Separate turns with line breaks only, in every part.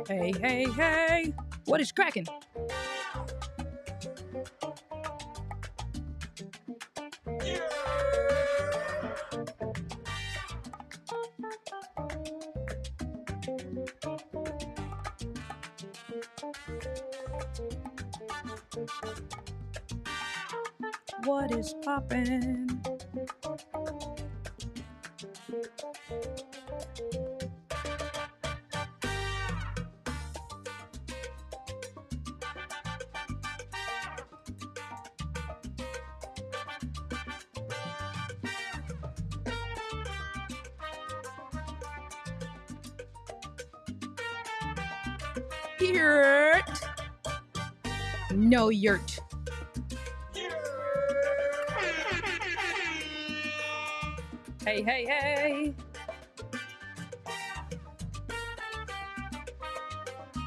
Hey, hey, hey. What is cracking? What is poppin'? Yurt. No yurt. Hey, hey, hey.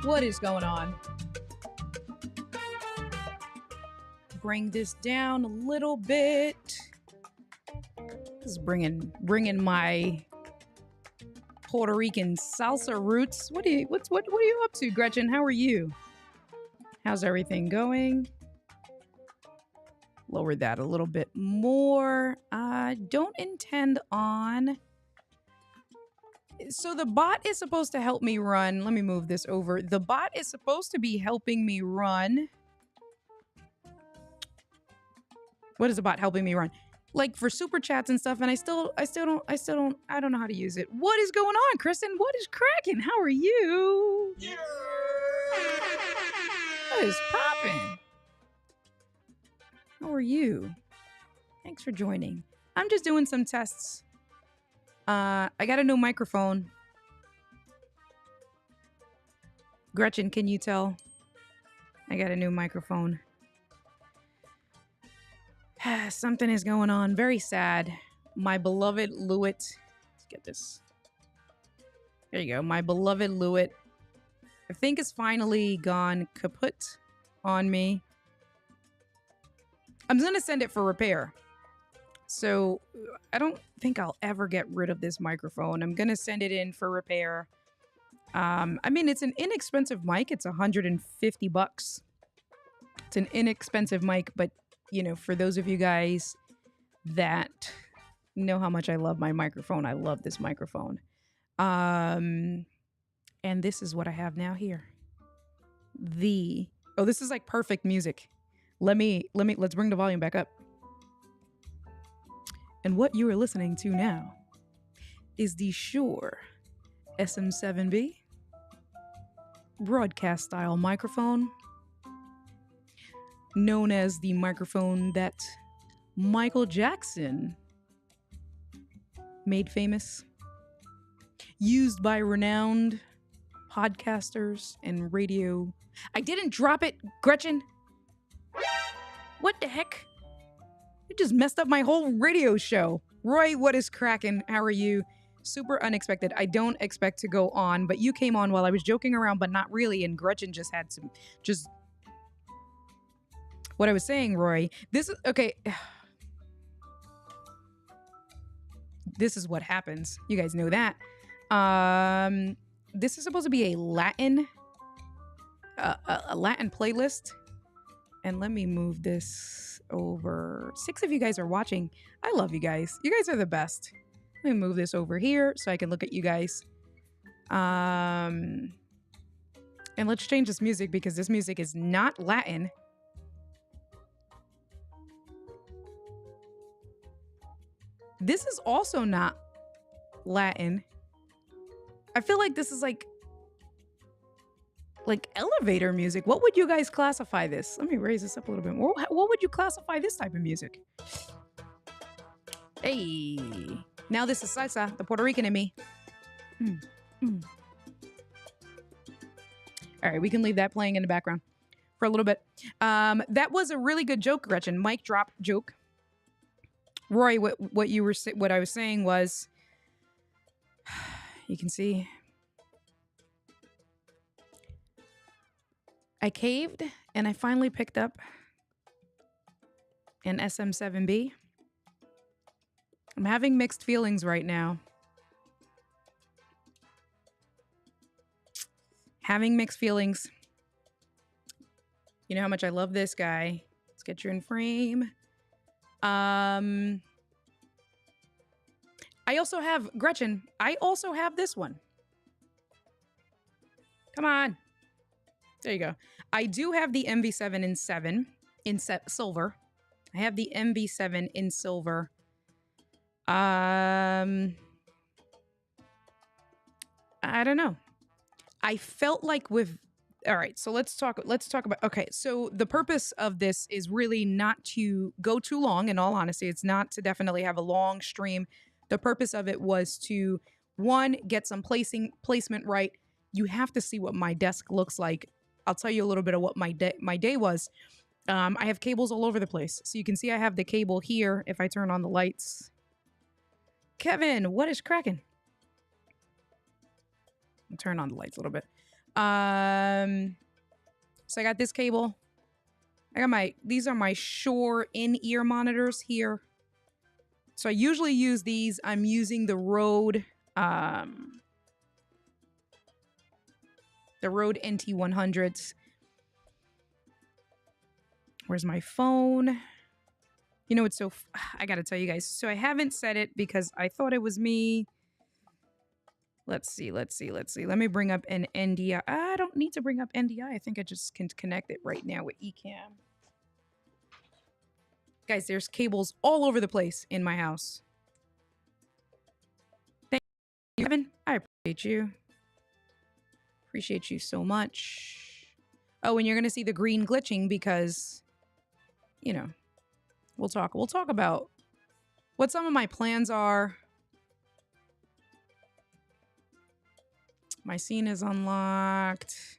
What is going on? Bring this down a little bit. This is bringing my Puerto Rican salsa roots. What are you up to, Gretchen? How are you? How's everything going? Lower that a little bit more. Don't intend on. So the bot is supposed to help me run. Let me move this over. The bot is supposed to be helping me run. What is the bot helping me run? Like for super chats and stuff, and I don't know how to use it. What is going on, Kristen? What is cracking? How are you? What is popping? How are you? Thanks for joining. I'm just doing some tests. I got a new microphone. Gretchen, can you tell? I got a new microphone. Something is going on. Very sad. My beloved Lewitt. Let's get this. There you go. My beloved Lewitt. I think it's finally gone kaput on me. I'm going to send it for repair. So I don't think I'll ever get rid of this microphone. I'm going to send it in for repair. I mean, it's an inexpensive mic. It's $150. It's an inexpensive mic, but you know, for those of you guys that know how much I love my microphone, I love this microphone. And this is what I have now here. This is like perfect music. Let's bring the volume back up. And what you are listening to now is the Shure SM7B broadcast style microphone, known as the microphone that Michael Jackson made famous, used by renowned podcasters and radio. I didn't drop it, Gretchen. What the heck? You just messed up my whole radio show. Roy, what is cracking? How are you? Super unexpected. I don't expect to go on, but you came on while I was joking around, but not really, and Gretchen just had some what I was saying, Roy. This is okay. This is what happens. You guys know that. This is supposed to be a Latin playlist. And let me move this over. 6 of you guys are watching. I love you guys. You guys are the best. Let me move this over here so I can look at you guys. And let's change this music because this music is not Latin. This is also not Latin. I feel like this is like elevator music. What would you guys classify this? Let me raise this up a little bit more. What would you classify this type of music? Hey, now this is salsa, the Puerto Rican in me. All right, we can leave that playing in the background for a little bit. That was a really good joke, Gretchen. Mic drop joke. Roy, what I was saying was, you can see, I caved and I finally picked up an SM7B. I'm having mixed feelings right now. Having mixed feelings. You know how much I love this guy. Let's get you in frame. I also have, Gretchen, I also have this one. Come on. There you go. I do have the MV7 in silver. I have the MV7 in silver. I don't know. I felt like with, all right, so let's talk about, okay, so the purpose of this is really not to go too long, in all honesty. It's not to definitely have a long stream. The purpose of it was to, one, get some placement right. You have to see what my desk looks like. I'll tell you a little bit of what my day was. I have cables all over the place. So you can see I have the cable here if I turn on the lights. Kevin, what is cracking? I'll turn on the lights a little bit. So I got this cable. I got these are my Shure in-ear monitors here. So I usually use these. I'm using the Rode NT100s. Where's my phone? You know, it's so, I gotta tell you guys. So I haven't said it because I thought it was me. Let's see. Let me bring up an NDI. I don't need to bring up NDI. I think I just can connect it right now with Ecamm. Guys, there's cables all over the place in my house. Thank you, Kevin. I appreciate you. Appreciate you so much. Oh, and you're going to see the green glitching because, you know, we'll talk about what some of my plans are. My scene is unlocked.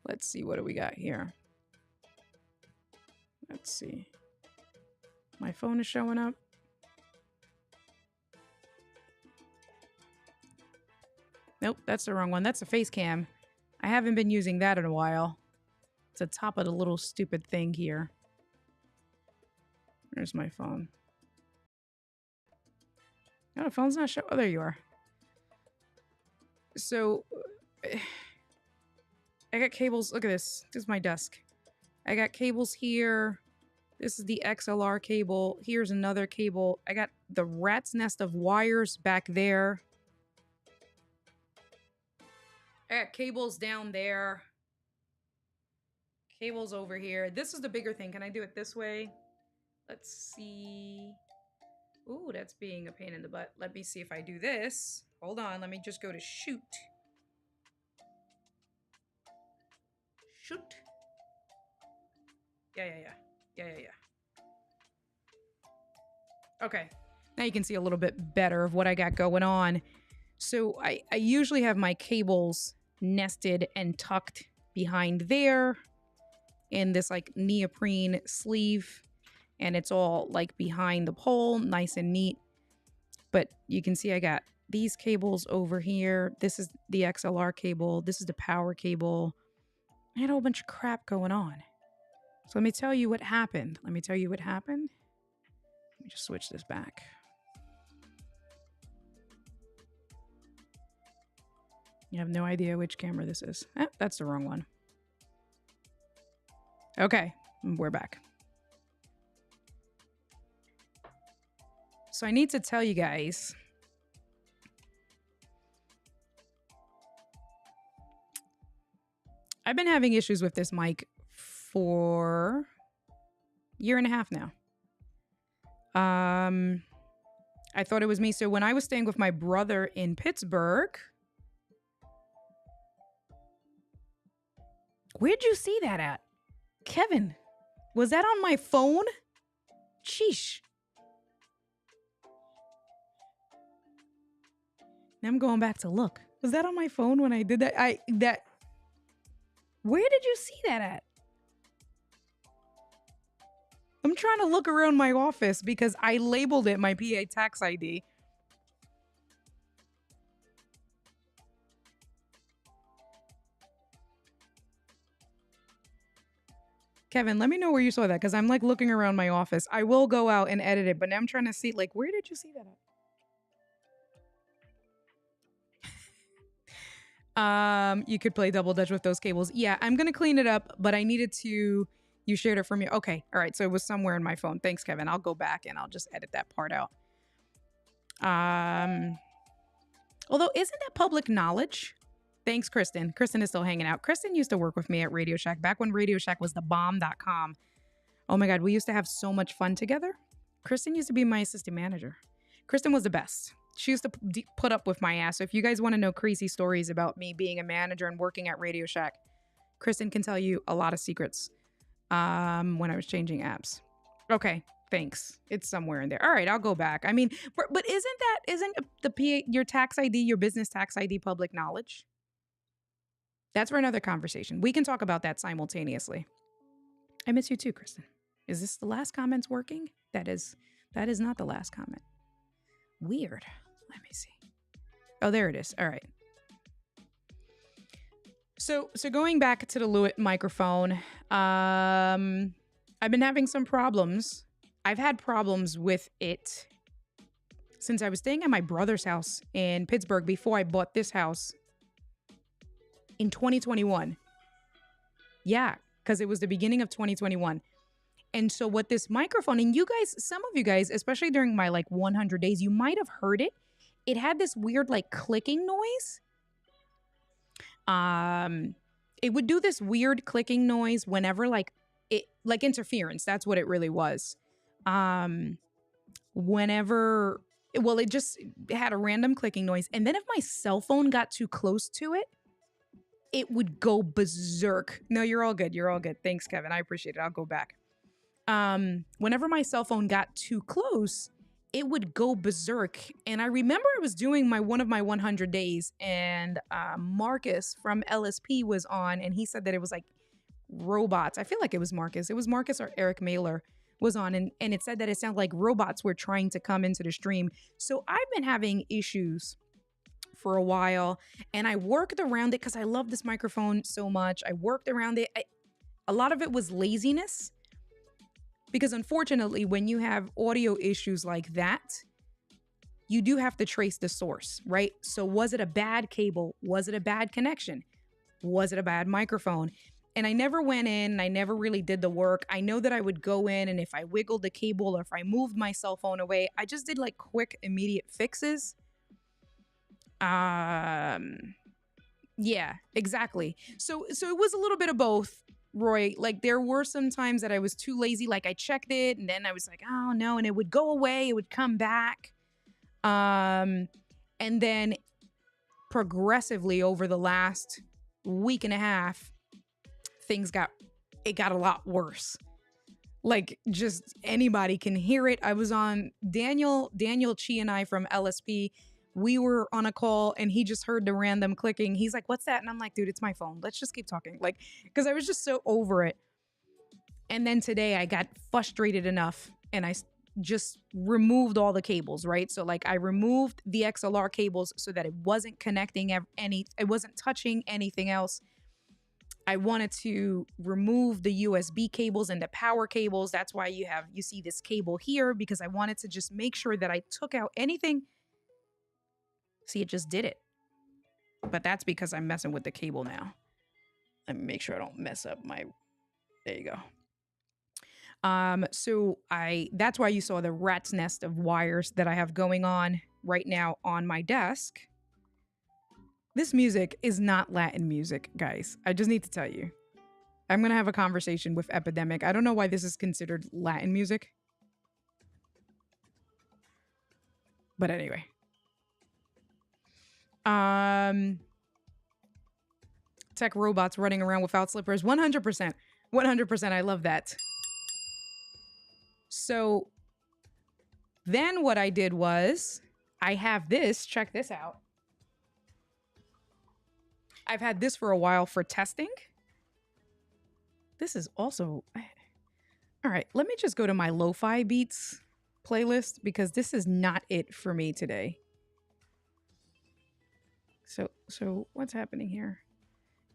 Let's see, what do we got here? Let's see. My phone is showing up. Nope, that's the wrong one. That's a face cam. I haven't been using that in a while. It's the top of the little stupid thing here. Where's my phone? Oh, the phone's not showing. Oh, there you are. So, I got cables. Look at this. This is my desk. I got cables here. This is the XLR cable. Here's another cable. I got the rat's nest of wires back there. I got cables down there. Cables over here. This is the bigger thing. Can I do it this way? Let's see. Ooh, that's being a pain in the butt. Let me see if I do this. Hold on. Let me just go to shoot. Shoot. Yeah. Okay. Now you can see a little bit better of what I got going on. So I usually have my cables nested and tucked behind there in this like neoprene sleeve. And it's all like behind the pole, nice and neat. But you can see I got these cables over here. This is the XLR cable. This is the power cable. I had a whole bunch of crap going on. So let me tell you what happened. Let me just switch this back. You have no idea which camera this is. That's the wrong one. Okay, we're back. So I need to tell you guys, I've been having issues with this mic for a year and a half now. I thought it was me. So when I was staying with my brother in Pittsburgh, where'd you see that at? Kevin, was that on my phone? Sheesh. Now I'm going back to look. Was that on my phone when I did that? Where did you see that at? I'm trying to look around my office because I labeled it my PA tax ID. Kevin, let me know where you saw that because I'm like looking around my office. I will go out and edit it, but now I'm trying to see like, where did you see that at? You could play double dutch with those cables. Yeah, I'm gonna clean it up, but I needed to. You shared it for me. Okay, all right. So it was somewhere in my phone. Thanks, Kevin. I'll go back and I'll just edit that part out. Although isn't that public knowledge? Thanks, Kristen. Kristen is still hanging out. Kristen used to work with me at Radio Shack back when Radio Shack was the bomb.com. Oh my God, we used to have so much fun together. Kristen used to be my assistant manager. Kristen was the best. She used to put up with my ass. So if you guys want to know crazy stories about me being a manager and working at Radio Shack, Kristen can tell you a lot of secrets when I was changing apps. Okay, thanks. It's somewhere in there. All right, I'll go back. I mean, but isn't your tax ID, your business tax ID public knowledge? That's for another conversation. We can talk about that simultaneously. I miss you too, Kristen. Is this the last comment's working? That is not the last comment. Weird. Let me see. Oh, there it is. All right. So going back to the Lewitt microphone, I've been having some problems. I've had problems with it since I was staying at my brother's house in Pittsburgh before I bought this house in 2021. Yeah, because it was the beginning of 2021. And so what this microphone, and you guys, some of you guys, especially during my like 100 days, you might have heard it. It had this weird like clicking noise. It would do this weird clicking noise whenever like interference. That's what it really was. Whenever, well, it just had a random clicking noise. And then if my cell phone got too close to it, it would go berserk. No, you're all good. You're all good. Thanks, Kevin. I appreciate it. I'll go back. Whenever my cell phone got too close, it would go berserk. And I remember I was doing one of my 100 days, and Marcus from LSP was on, and he said that it was like robots. I feel like it was Marcus. It was Marcus or Eric Mailer was on, and it said that it sounded like robots were trying to come into the stream. So I've been having issues for a while, and I worked around it because I love this microphone so much. I worked around it. A lot of it was laziness. Because unfortunately, when you have audio issues like that, you do have to trace the source, right? So was it a bad cable? Was it a bad connection? Was it a bad microphone? And I never went in, and I never really did the work. I know that I would go in, and if I wiggled the cable or if I moved my cell phone away, I just did like quick, immediate fixes. Yeah, exactly. So it was a little bit of both. Roy, like there were some times that I was too lazy, like I checked it and then I was like, oh no, and it would go away, it would come back. And then progressively over the last week and a half, it got a lot worse. Like just anybody can hear it. I was on Daniel Chi and I from LSP. We were on a call and he just heard the random clicking. He's like, what's that? And I'm like, dude, it's my phone. Let's just keep talking. Like, because I was just so over it. And then today I got frustrated enough and I just removed all the cables, right? So like I removed the XLR cables so that it wasn't connecting it wasn't touching anything else. I wanted to remove the USB cables and the power cables. That's why you see this cable here, because I wanted to just make sure that I took out anything. See, it just did it. But that's because I'm messing with the cable now. Let me make sure I don't mess up my... There you go. So that's why you saw the rat's nest of wires that I have going on right now on my desk. This music is not Latin music, guys. I just need to tell you. I'm going to have a conversation with Epidemic. I don't know why this is considered Latin music. But anyway. Tech robots running around without slippers. 100%. 100%. I love that. So then what I did was I have this. Check this out. I've had this for a while for testing. This is also... All right, let me just go to my lo-fi beats playlist because this is not it for me today. So what's happening here?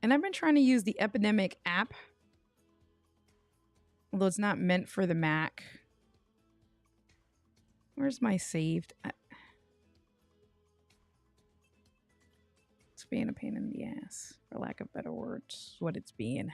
And I've been trying to use the Epidemic app, although it's not meant for the Mac. Where's my saved? Let's being a pain in the ass, for lack of better words, what it's being.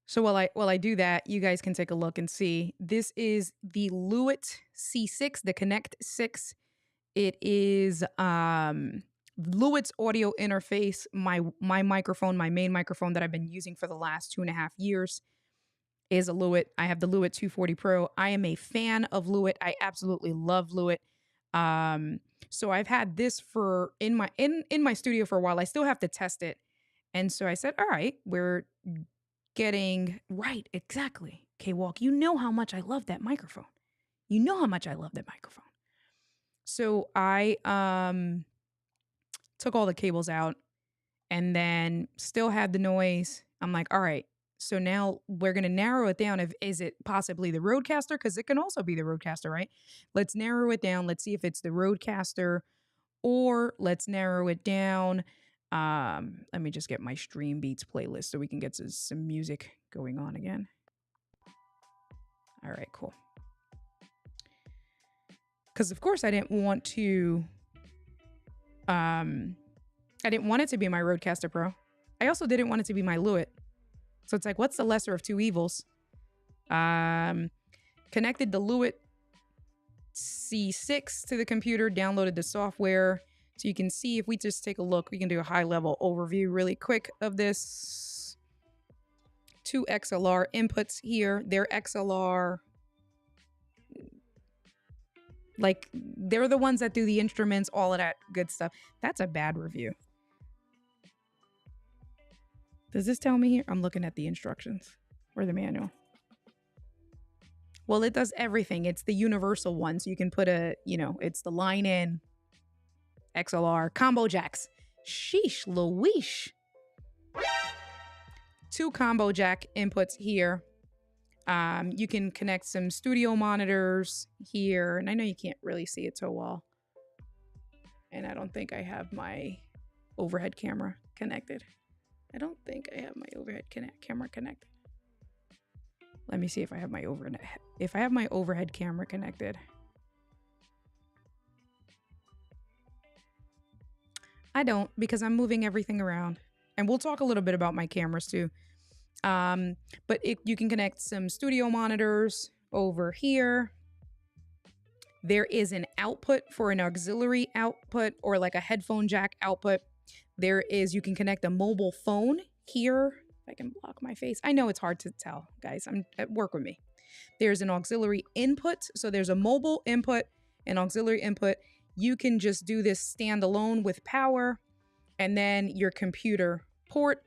So while I do that, you guys can take a look and see. This is the Lewitt C6, the Connect 6. It is Lewitt's audio interface. My microphone, my main microphone that I've been using for the last 2.5 years is a Lewitt. I have the Lewitt 240 Pro. I am a fan of Lewitt. I absolutely love Lewitt. So I've had this for in my studio for a while. I still have to test it. And so I said, all right, we're getting right, exactly. K-Walk, you know how much I love that microphone. You know how much I love that microphone. So I took all the cables out and then still had the noise. I'm like, all right, so now we're going to narrow it down. Is it possibly the Rodecaster? Because it can also be the Rodecaster, right? Let's narrow it down. Let's see if it's the Rodecaster, or let's narrow it down. Let me just get my Stream Beats playlist so we can get some music going on again. All right, cool. Because of course I didn't want to, I didn't want it to be my Rodecaster Pro. I also didn't want it to be my Lewitt. So it's like, what's the lesser of two evils? Connected the Lewitt C6 to the computer, downloaded the software. So you can see, if we just take a look, we can do a high level overview really quick of this. 2 XLR inputs here. They're XLR, like they're the ones that do the instruments, all of that good stuff. That's a bad review. Does this tell me here? I'm looking at the instructions or the manual. Well, it does everything. It's the universal one. So you can put it's the line in XLR combo jacks. Sheesh Louise. 2 combo jack inputs here. You can connect some studio monitors here. And I know you can't really see it so well. And I don't think I have my overhead camera connected. Camera connected. Let me see if I have my overhead camera connected. I don't, because I'm moving everything around. And we'll talk a little bit about my cameras too. But you can connect some studio monitors over here. There is an output for an auxiliary output or like a headphone jack output. You can connect a mobile phone here. If I can block my face. I know it's hard to tell, guys. Work with me. There's an auxiliary input. So there's a mobile input, an auxiliary input. You can just do this standalone with power, and then your computer port.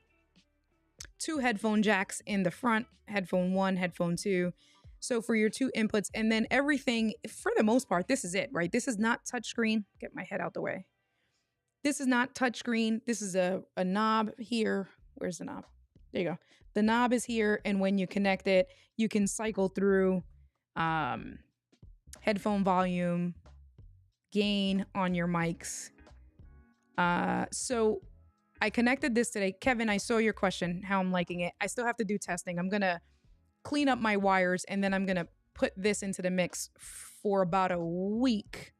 2 headphone jacks in the front, headphone 1, headphone 2. So for your 2 inputs, and then everything, for the most part, this is it, right? This is not touchscreen. Get my head out the way. This is not touchscreen. This is a knob here. Where's the knob? There you go. The knob is here, and when you connect it, you can cycle through headphone volume, gain on your mics. So I connected this today. Kevin, I saw your question, how I'm liking it. I still have to do testing. I'm going to clean up my wires, and then I'm going to put this into the mix for about a week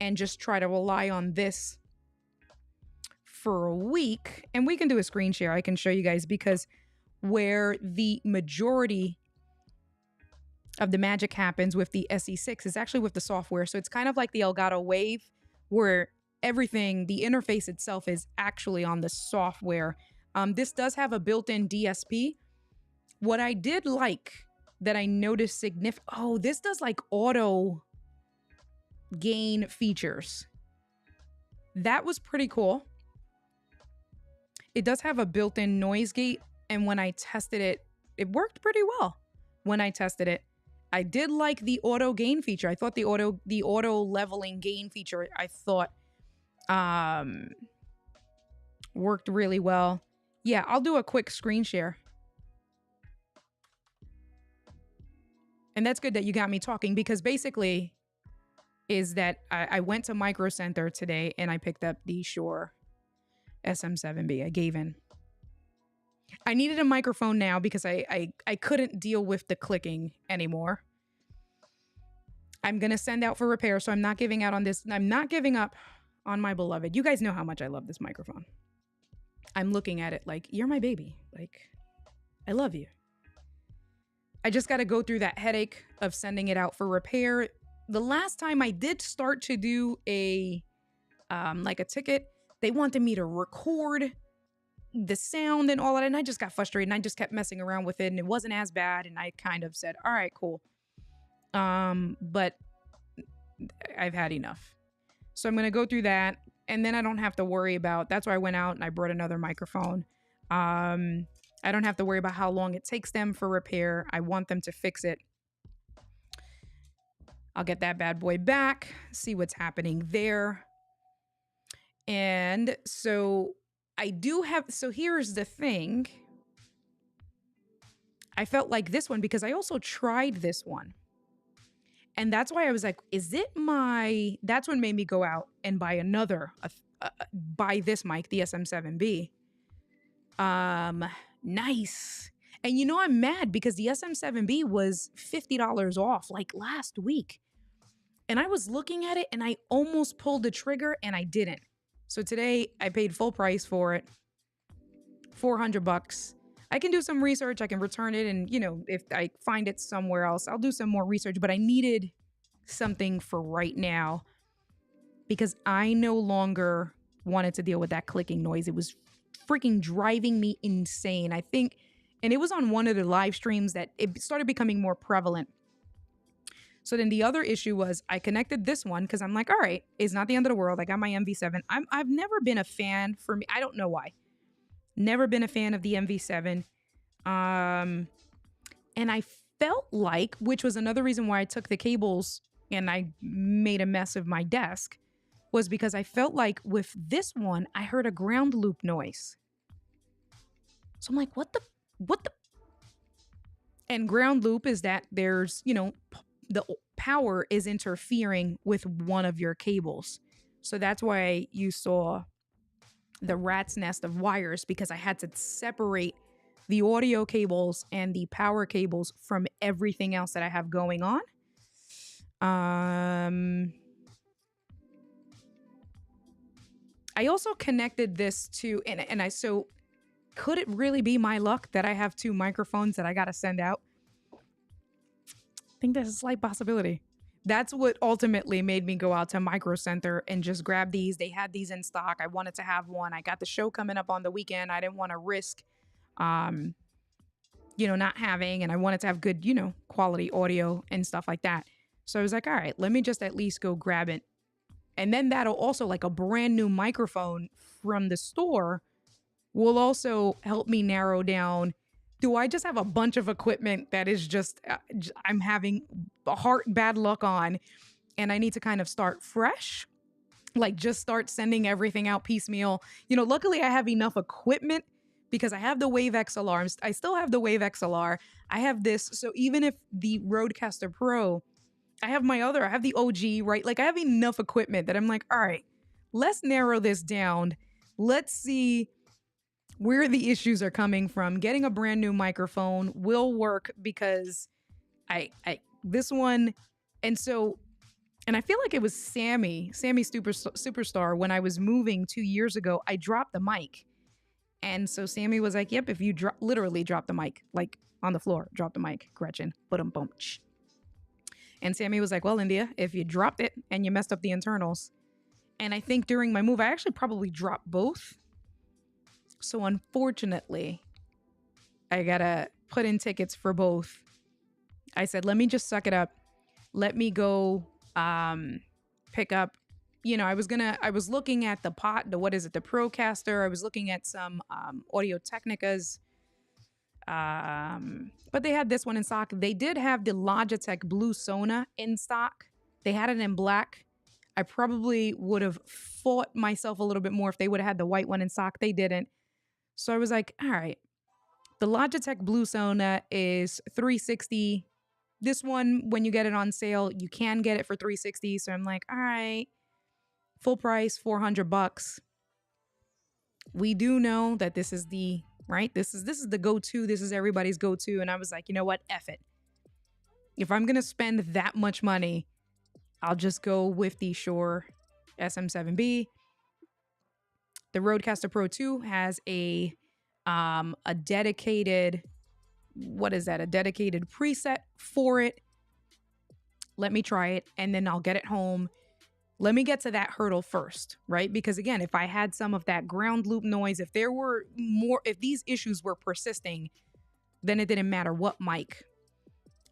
and just try to rely on this for a week. And we can do a screen share. I can show you guys, because where the majority of the magic happens with the SE6 is actually with the software. So it's kind of like the Elgato Wave, where everything, the interface itself is actually on the software. This does have a built-in DSP. What I did like that I noticed this does like auto gain features. That was pretty cool. It does have a built-in noise gate, and when I tested it, it worked pretty well. When I tested it, I did like the auto gain feature. I thought the auto leveling gain feature, I thought worked really well. Yeah, I'll do a quick screen share. And that's good that you got me talking, because basically is that I went to Micro Center today and I picked up the Shure SM7B. I gave in. I needed a microphone now because I couldn't deal with the clicking anymore. I'm going to send out for repair, so I'm not giving out on this. I'm not giving up on my beloved. You guys know how much I love this microphone. I'm looking at it like, you're my baby. Like, I love you. I just got to go through that headache of sending it out for repair. The last time I did start to do a ticket, they wanted me to record the sound and all that, and I just got frustrated and I just kept messing around with it, and it wasn't as bad, and I kind of said, all right, cool. But I've had enough. So I'm going to go through that, and then I don't have to worry about, that's why I went out and I brought another microphone. I don't have to worry about how long it takes them for repair. I want them to fix it. I'll get that bad boy back, see what's happening there. And so I do have, so here's the thing. I felt like this one because I also tried this one. And that's why I was like, is it my, that's what made me go out and buy another, buy this mic, the SM7B. Nice. And you know, I'm mad because the SM7B was $50 off like last week. And I was looking at it and I almost pulled the trigger and I didn't. So today I paid full price for it, $400. I can do some research. I can return it. And, you know, if I find it somewhere else, I'll do some more research. But I needed something for right now because I no longer wanted to deal with that clicking noise. It was freaking driving me insane. I think, and it was on one of the live streams that it started becoming more prevalent. So then the other issue was I connected this one because I'm like, all right, it's not the end of the world. I got my MV7. I've never been a fan for me. I don't know why. Never been a fan of the MV7. And I felt like, which was another reason why I took the cables and I made a mess of my desk, was because I felt like with this one, I heard a ground loop noise. So I'm like, what the? And ground loop is that there's, you know, the power is interfering with one of your cables. So that's why you saw the rat's nest of wires, because I had to separate the audio cables and the power cables from everything else that I have going on. I also connected this to, so could it really be my luck that I have two microphones that I got to send out? I think there's a slight possibility. That's what ultimately made me go out to Micro Center and just grab these. They had these in stock. I wanted to have one. I got the show coming up on the weekend. I didn't want to risk, not having, and I wanted to have good, quality audio and stuff like that. So I was like, all right, let me just at least go grab it. And then that'll also, like a brand new microphone from the store, will also help me narrow down. Do I just have a bunch of equipment that is just, I'm having bad luck on, and I need to kind of start fresh? Like just start sending everything out piecemeal. Luckily I have enough equipment because I have the Wave XLR. I still have the Wave XLR. I have this. So even if the Rodecaster Pro, I have the OG, right? Like I have enough equipment that I'm like, all right, let's narrow this down. Let's see where the issues are coming from. Getting a brand new microphone will work because this one, and I feel like it was Sammy Superstar, when I was moving 2 years ago, I dropped the mic. And so Sammy was like, yep, if you literally drop the mic, like on the floor, drop the mic, Gretchen, boom. And Sammy was like, well, India, if you dropped it and you messed up the internals. And I think during my move, I actually probably dropped both. So unfortunately, I gotta put in tickets for both. I said, let me just suck it up. Let me go pick up. I was looking at the Procaster. I was looking at some Audio Technicas. But they had this one in stock. They did have the Logitech Blue Sona in stock. They had it in black. I probably would have fought myself a little bit more if they would have had the white one in stock. They didn't. So I was like, all right, the Logitech Blue Sona is $360. This one, when you get it on sale, you can get it for $360. So I'm like, all right, full price, $400. We do know that this is the right? This is the go-to. This is everybody's go-to. And I was like, you know what? F it. If I'm gonna spend that much money, I'll just go with the Shure SM7B. The Rodecaster Pro 2 has a dedicated, what is that? A dedicated preset for it. Let me try it and then I'll get it home. Let me get to that hurdle first, right? Because again, if I had some of that ground loop noise, if these issues were persisting, then it didn't matter what mic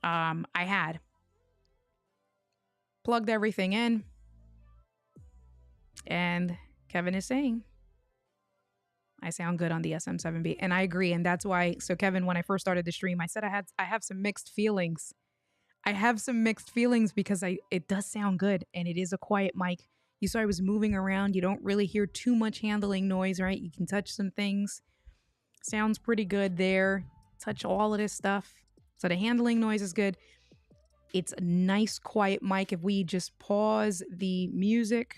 I had. Plugged everything in. And Kevin is saying, I sound good on the SM7B. And I agree. And that's why, so Kevin, when I first started the stream, I said I have some mixed feelings. I have some mixed feelings because it does sound good and it is a quiet mic. You saw I was moving around. You don't really hear too much handling noise, right? You can touch some things. Sounds pretty good there. Touch all of this stuff. So the handling noise is good. It's a nice quiet mic. If we just pause the music.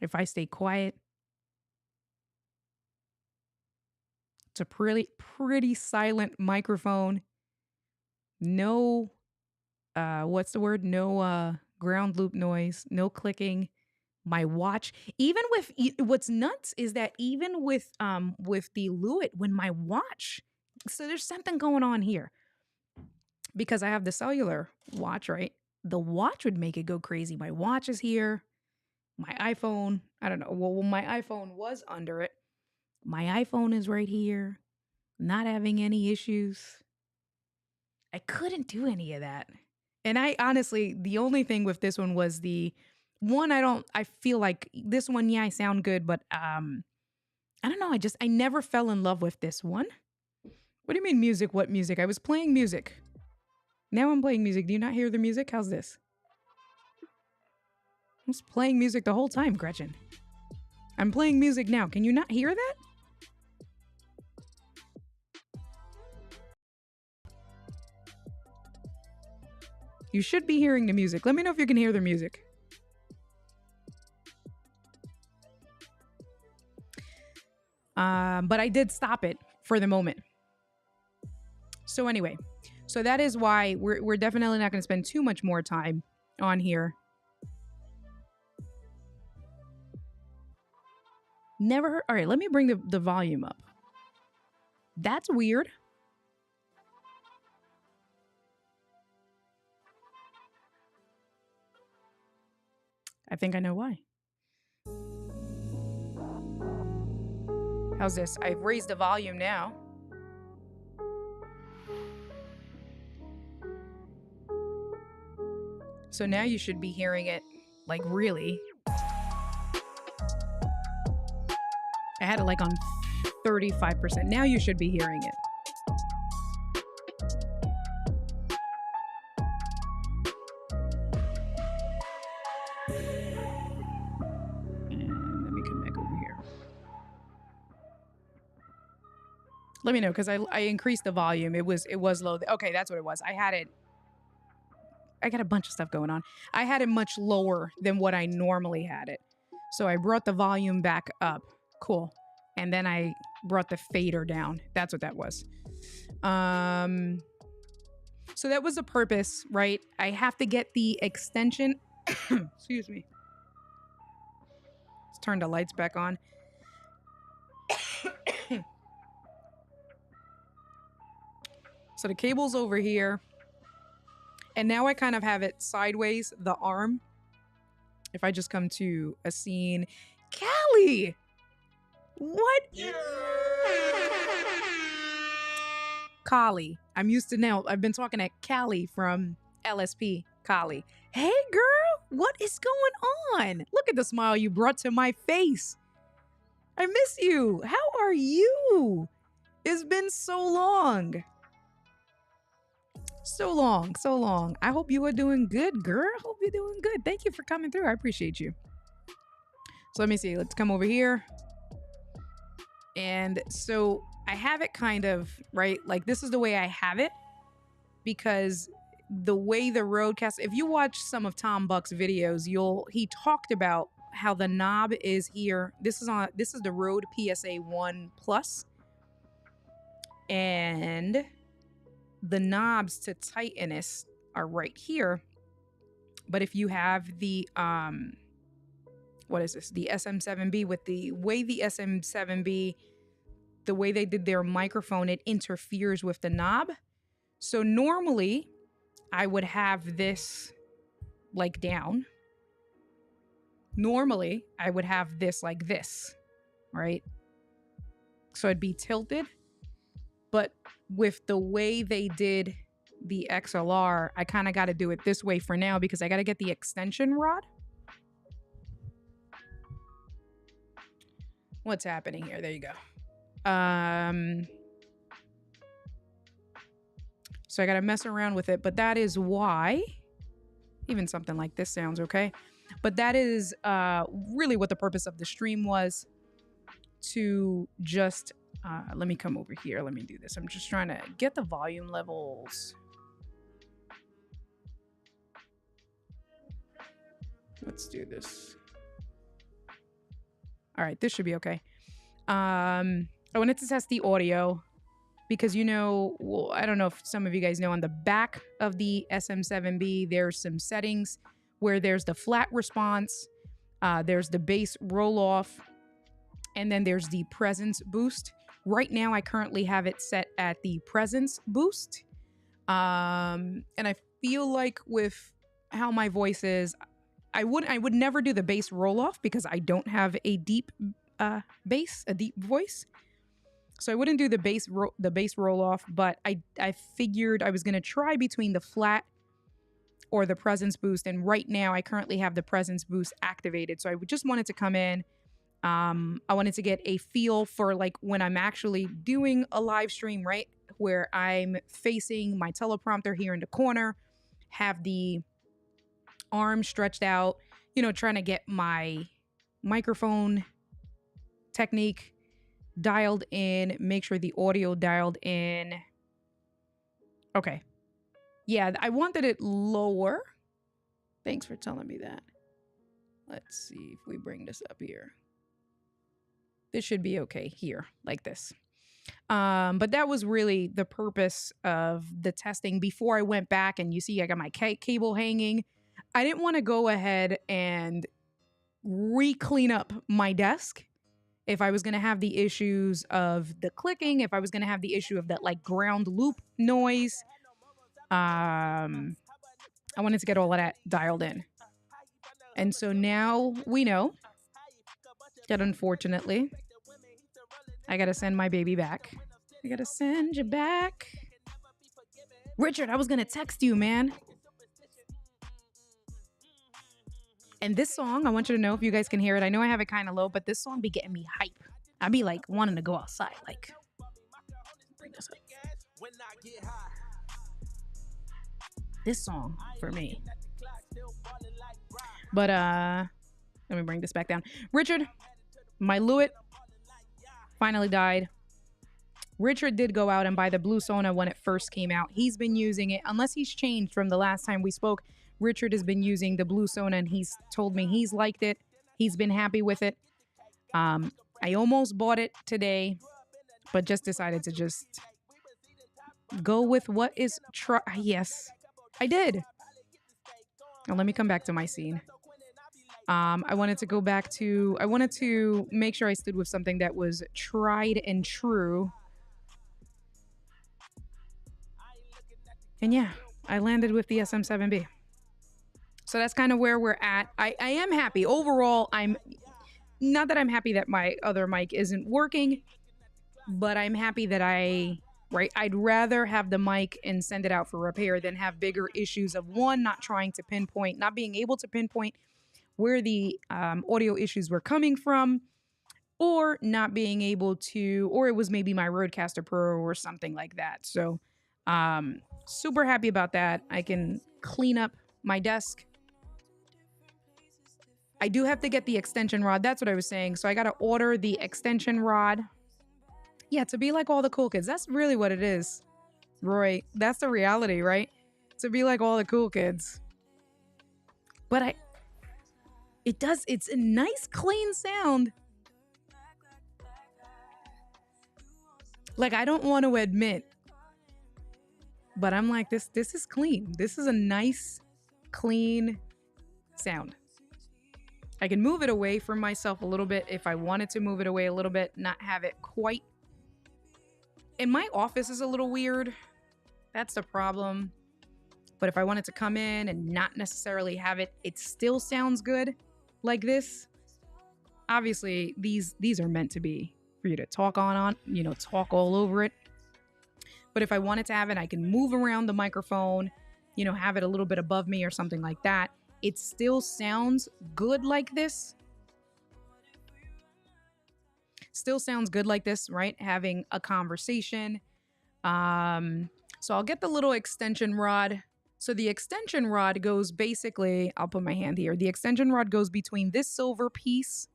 If I stay quiet. It's a pretty silent microphone. No, what's the word? No ground loop noise, no clicking. My watch, even with, what's nuts is that even with the Lewitt, when my watch, so there's something going on here. Because I have the cellular watch, right? The watch would make it go crazy. My watch is here. My iPhone, I don't know. Well, my iPhone was under it. My iPhone is right here, not having any issues. I couldn't do any of that. And I honestly, the only thing with this one was the one, I feel like this one, yeah, I sound good, but I don't know. I never fell in love with this one. What do you mean music? What music? I was playing music. Now I'm playing music. Do you not hear the music? How's this? I was playing music the whole time, Gretchen. I'm playing music now. Can you not hear that? You should be hearing the music. Let me know if you can hear the music. But I did stop it for the moment. So anyway, so that is why we're definitely not going to spend too much more time on here. Never heard. All right, let me bring the volume up. That's weird. I think I know why. How's this? I've raised the volume now. So now you should be hearing it, like, really. I had it like on 35%. Now you should be hearing it. And let me come back over here. Let me know, because I increased the volume. It was low. Okay, that's what it was. I got a bunch of stuff going on. I had it much lower than what I normally had it. So I brought the volume back up. Cool. And then I brought the fader down. That's what that was. So that was the purpose, right? I have to get the extension. Excuse me. Let's turn the lights back on. So the cable's over here. And now I kind of have it sideways, the arm. If I just come to a scene. Callie! What? Yeah. Callie. I'm used to now. I've been talking to Callie from LSP. Callie. Hey, girl. What is going on? Look at the smile you brought to my face. I miss you. How are you? It's been so long. So long. I hope you are doing good, girl. Hope you're doing good. Thank you for coming through. I appreciate you. So let me see. Let's come over here. And so I have it kind of, right? Like this is the way I have it because the way the Rodecaster, if you watch some of Tom Buck's videos, he talked about how the knob is here. This is the Rode PSA 1 Plus. And the knobs to tighten this are right here. But if you have the what is this? The SM7B, with the way the SM7B, the way they did their microphone, it interferes with the knob. So normally I would have this like down. Normally I would have this like this, right? So it'd be tilted. But with the way they did the XLR, I kind of got to do it this way for now because I got to get the extension rod. What's happening here? There you go. So I got to mess around with it, but that is why even something like this sounds okay. But that is really what the purpose of the stream was, to just let me come over here. Let me do this. I'm just trying to get the volume levels. Let's do this. All right, this should be okay. I wanted to test the audio because, well, I don't know if some of you guys know, on the back of the SM7B, there's some settings where there's the flat response, there's the bass roll off, and then there's the presence boost. Right now, I currently have it set at the presence boost. And I feel like with how my voice is, I would never do the bass roll off because I don't have a deep bass, a deep voice. So I wouldn't do the bass roll off, but I figured I was going to try between the flat or the presence boost. And right now I currently have the presence boost activated. So I just wanted to come in. I wanted to get a feel for like when I'm actually doing a live stream, right? Where I'm facing my teleprompter here in the corner, have the arm stretched out, trying to get my microphone technique dialed in, make sure the audio dialed in. Okay. Yeah, I wanted it lower. Thanks for telling me that. Let's see if we bring this up here. This should be okay here, like this. But that was really the purpose of the testing before I went back. And you see, I got my cable hanging. I didn't want to go ahead and re-clean up my desk if I was going to have the issues of the clicking, if I was going to have the issue of that like ground loop noise. I wanted to get all of that dialed in. And so now we know that unfortunately I got to send my baby back. I got to send you back. Richard, I was going to text you, man. And this song, I want you to know if you guys can hear it. I know I have it kind of low, but this song be getting me hype. I be like wanting to go outside. Like, bring this up. This song for me. But let me bring this back down. Richard, my Lewitt finally died. Richard did go out and buy the Blue Sona when it first came out. He's been using it, unless he's changed from the last time we spoke. Richard has been using the Blue Sona and he's told me he's liked it. He's been happy with it. I almost bought it today, but just decided to just go with what is yes, I did. Now let me come back to my scene. I wanted to make sure I stood with something that was tried and true. And yeah, I landed with the SM7B. So that's kind of where we're at. I am happy. Overall, I'm not that I'm happy that my other mic isn't working, but I'm happy that I'd rather have the mic and send it out for repair than have bigger issues of one, not being able to pinpoint where the audio issues were coming from, or not being able to, or it was maybe my Rodecaster Pro or something like that. So super happy about that. I can clean up my desk. I do have to get the extension rod. That's what I was saying. So I got to order the extension rod. Yeah, to be like all the cool kids. That's really what it is, Roy. That's the reality, right? To be like all the cool kids. But It does. It's a nice, clean sound. Like, I don't want to admit, but I'm like, this is clean. This is a nice, clean sound. I can move it away from myself a little bit if I wanted to move it away a little bit, not have it quite. And my office is a little weird. That's the problem. But if I wanted to come in and not necessarily have it, it still sounds good like this. Obviously, these are meant to be for you to talk on, you know, talk all over it. But if I wanted to have it, I can move around the microphone, you know, have it a little bit above me or something like that. It still sounds good like this. Still sounds good like this, right? Having a conversation. So I'll get the little extension rod. So the extension rod goes basically, I'll put my hand here. The extension rod goes between this silver piece.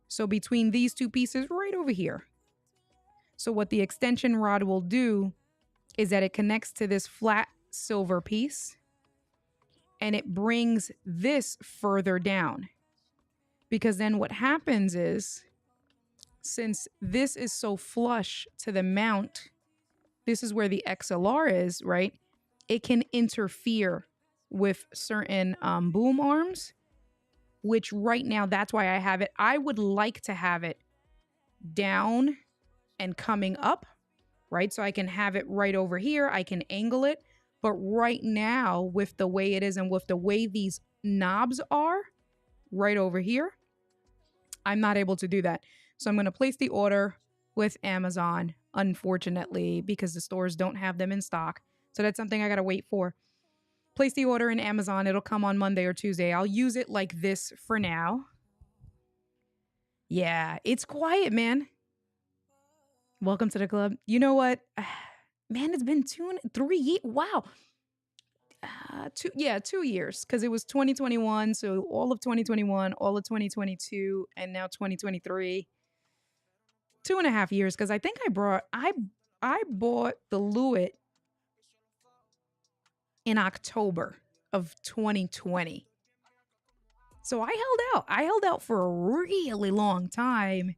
So between these two pieces right over here. So what the extension rod will do is that it connects to this flat silver piece and it brings this further down. Because then what happens is, since this is so flush to the mount, this is where the XLR is, right? It can interfere with certain boom arms, which right now, that's why I have it. I would like to have it down and coming up, right? So I can have it right over here. I can angle it. But right now, with the way it is and with the way these knobs are right over here, I'm not able to do that. So I'm going to place the order with Amazon, unfortunately, because the stores don't have them in stock. So that's something I got to wait for. Place the order in Amazon. It'll come on Monday or Tuesday. I'll use it like this for now. Yeah, it's quiet, man. Welcome to the club. You know what? Man, it's been 3 years. Wow. 2 years, because it was 2021. So all of 2021, all of 2022, and now 2023. 2.5 years, because I think I bought the Lewitt in October of 2020. So I held out for a really long time,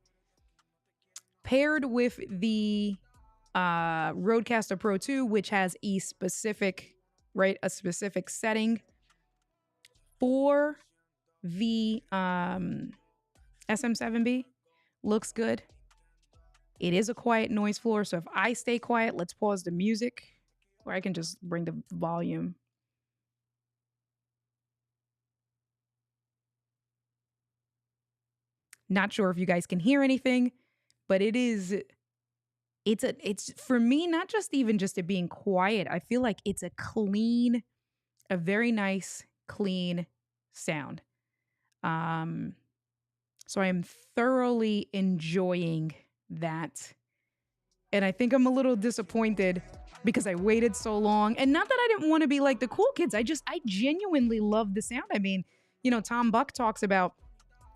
paired with the Rodecaster Pro 2, which has a specific setting for the SM7B. Looks good. It is a quiet noise floor, so if I stay quiet, let's pause the music, or I can just bring the volume. Not sure if you guys can hear anything, but it's for me, not just even just it being quiet. I feel like it's a very nice, clean sound. So I am thoroughly enjoying that. And I think I'm a little disappointed because I waited so long. And not that I didn't want to be like the cool kids. I genuinely love the sound. I mean, you know, Tom Buck talks about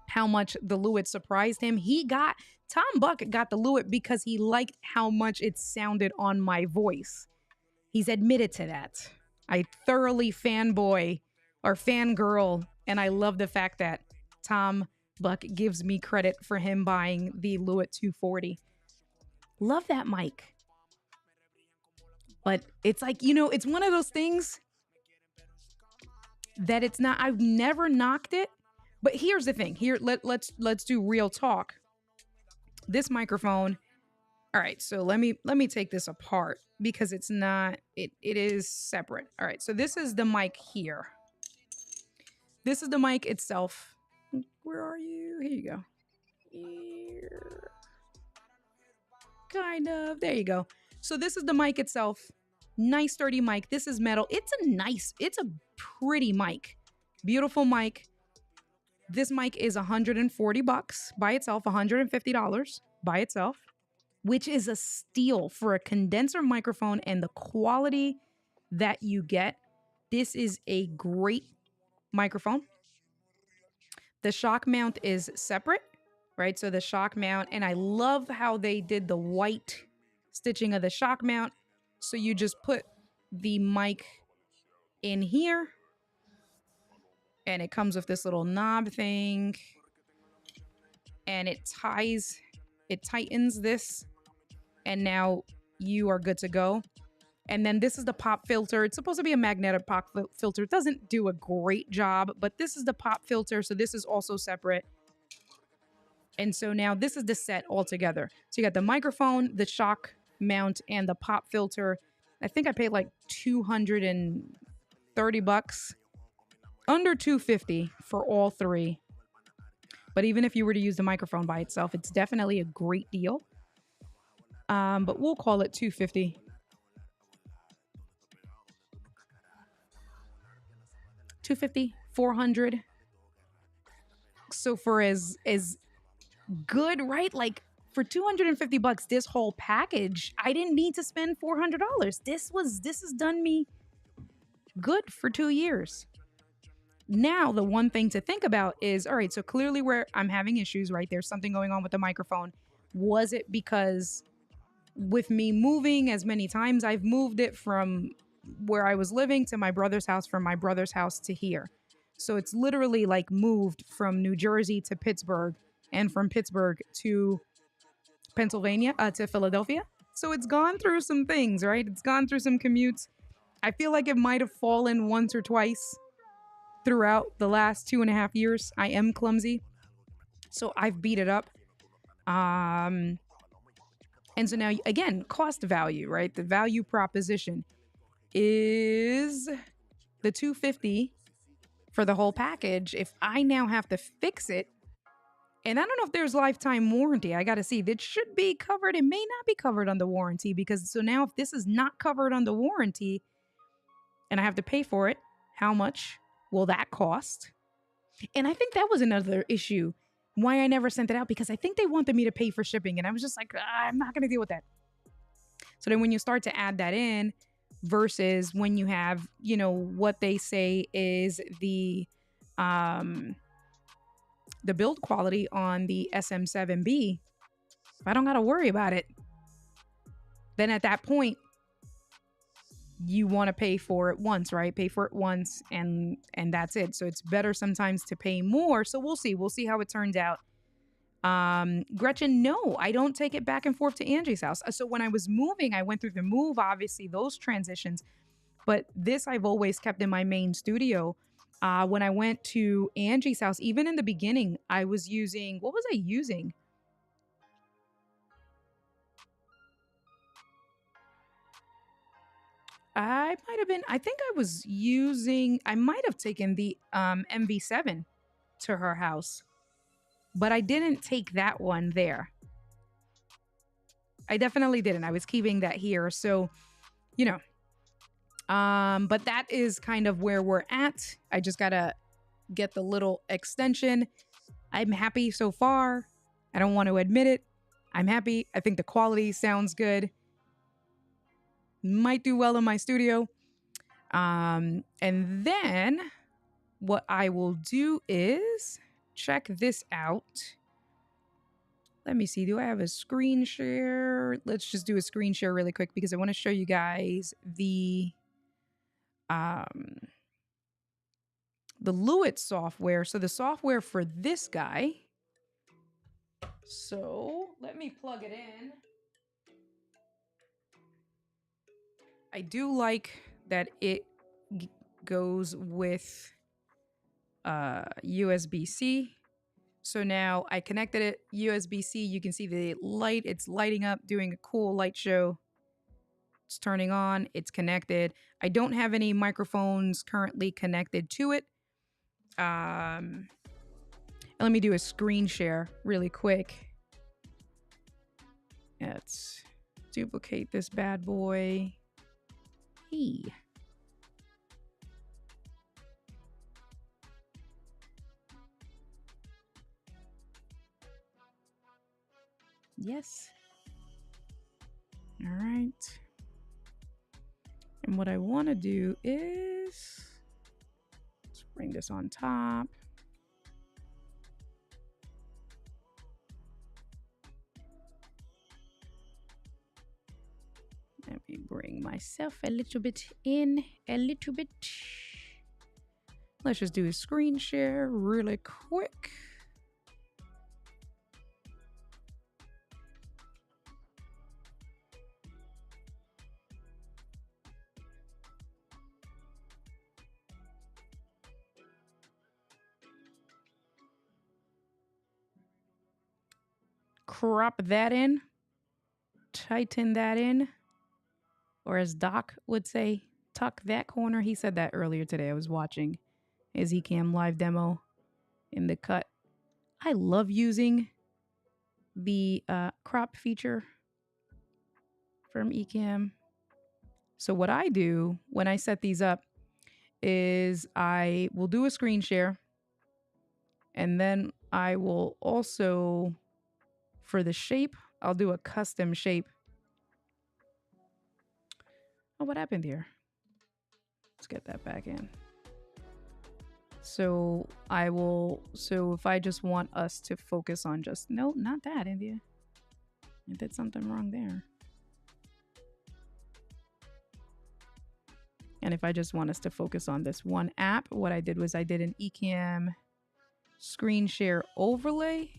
how much the Lewitt surprised him. Tom Buck got the Lewitt because he liked how much it sounded on my voice. He's admitted to that. I thoroughly fangirl, and I love the fact that Tom Buck gives me credit for him buying the Lewitt 240. Love that mic. But it's like, you know, it's one of those things that it's not, I've never knocked it. But here's the thing. Here, let's do real talk. This microphone. All right, so let me take this apart because it's not, it is separate. All right, so this is the mic here. This is the mic itself. Where are you? Here you go. Here. Kind of. There you go. So this is the mic itself. Nice sturdy mic. This is metal. It's a pretty mic. Beautiful mic. This mic is $140 by itself, $150 by itself, which is a steal for a condenser microphone and the quality that you get. This is a great microphone. The shock mount is separate, right? So the shock mount, and I love how they did the white stitching of the shock mount. So you just put the mic in here And it comes with this little knob thing. And it tightens this. And now you are good to go. And then this is the pop filter. It's supposed to be a magnetic pop filter. It doesn't do a great job, but this is the pop filter. So this is also separate. And so now this is the set all together. So you got the microphone, the shock mount, and the pop filter. I think I paid like $230, under $250 for all three. But even if you were to use the microphone by itself, it's definitely a great deal. But we'll call it $250. $400. So for as good, right? Like for $250, this whole package, I didn't need to spend $400. This has done me good for 2 years. Now, the one thing to think about is, all right, so clearly where I'm having issues, right? There's something going on with the microphone. Was it because with me moving as many times, I've moved it from where I was living to my brother's house, from my brother's house to here. So it's literally like moved from New Jersey to Pittsburgh and from Pittsburgh to Pennsylvania, to Philadelphia. So it's gone through some things, right? It's gone through some commutes. I feel like it might have fallen once or twice throughout the last 2.5 years. I am clumsy, so I've beat it up. And so now, again, cost value, right? The value proposition is the $250 for the whole package. If I now have to fix it, and I don't know if there's lifetime warranty. I got to see. That should be covered. It may not be covered under warranty, because so now if this is not covered under warranty and I have to pay for it, how much will that cost? And I think that was another issue why I never sent it out, because I think they wanted me to pay for shipping. And I was just like, I'm not going to deal with that. So then when you start to add that in versus when you have, you know, what they say is the build quality on the SM7B, I don't got to worry about it. Then at that point, you want to pay for it once, right? Pay for it once and that's it. So it's better sometimes to pay more. So we'll see. We'll see how it turns out. Gretchen, no, I don't take it back and forth to Angie's house. So when I was moving, I went through the move, obviously those transitions, but this I've always kept in my main studio. When I went to Angie's house, even in the beginning, I was using, what was I using? I might have taken the MV7 to her house, but I didn't take that one there. I definitely didn't. I was keeping that here. So, you know, but that is kind of where we're at. I just gotta get the little extension. I'm happy so far. I don't want to admit it. I'm happy. I think the quality sounds good. Might do well in my studio. And then what I will do is check this out. Let me see. Do I have a screen share? Let's just do a screen share really quick, because I want to show you guys the Lewitt software. So the software for this guy. So let me plug it in. I do like that it goes with USB-C. So now I connected it USB-C. You can see the light. It's lighting up, doing a cool light show. It's turning on. It's connected. I don't have any microphones currently connected to it. Let me do a screen share really quick. Let's duplicate this bad boy. Hey. Yes. All right. And what I want to do is, let's bring this on top. Let me bring myself a little bit in, a little bit. Let's just do a screen share really quick. Crop that in. Tighten that in. Or as Doc would say, tuck that corner. He said that earlier today. I was watching his Ecamm live demo in the cut. I love using the crop feature from Ecamm. So what I do when I set these up is I will do a screen share, and then I will also, for the shape, I'll do a custom shape. Oh, what happened here? Let's get that back in. So if I just want us to focus on just, no, not that, India. I did something wrong there. And if I just want us to focus on this one app, what I did was I did an Ecamm screen share overlay.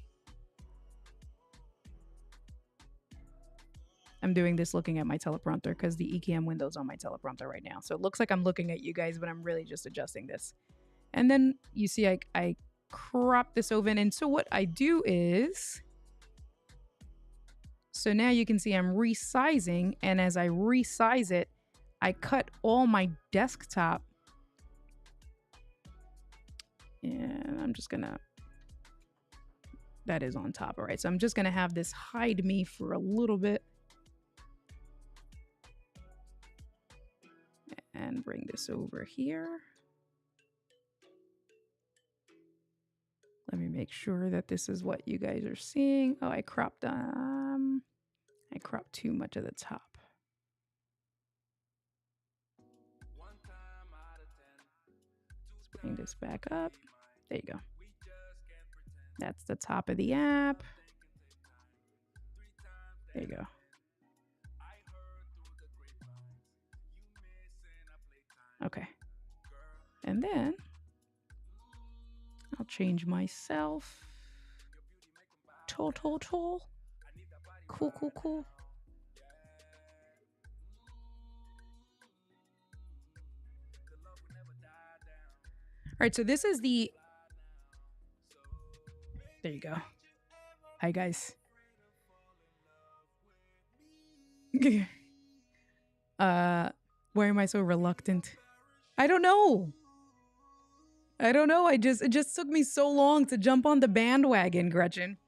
I'm doing this looking at my teleprompter because the Ecamm window's on my teleprompter right now. So it looks like I'm looking at you guys, but I'm really just adjusting this. And then you see I crop this over. And so what I do is, so now you can see I'm resizing. And as I resize it, I cut all my desktop. And I'm just gonna, that is on top. All right, so I'm just gonna have this hide me for a little bit. And bring this over here. Let me make sure that this is what you guys are seeing. Oh, I cropped too much of the top. Let's bring this back up. There you go. That's the top of the app. There you go. Okay. And then I'll change myself. Cool. All right, so this is the, there you go. Hi guys. Why am I so reluctant? I don't know. It just took me so long to jump on the bandwagon, Gretchen.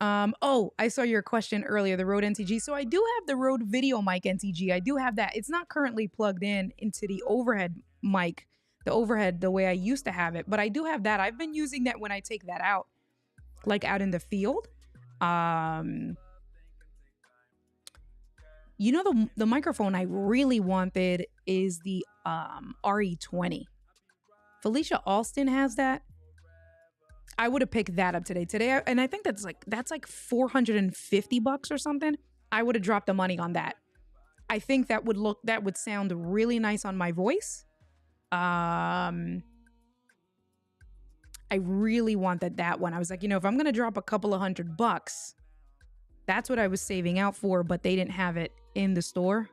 Oh, I saw your question earlier, the Rode NTG. So I do have the Rode Video Mic NTG. I do have that. It's not currently plugged in into the overhead mic, the way I used to have it, but I do have that. I've been using that when I take that out, like out in the field. You know, the microphone I really wanted is the RE20. Felicia Alston has that. I would have picked that up today. And I think that's like $450 or something. I would have dropped the money on that. I think that would sound really nice on my voice. I really wanted that one. I was like, if I'm gonna drop a couple of $100, that's what I was saving out for, but they didn't have it in the store.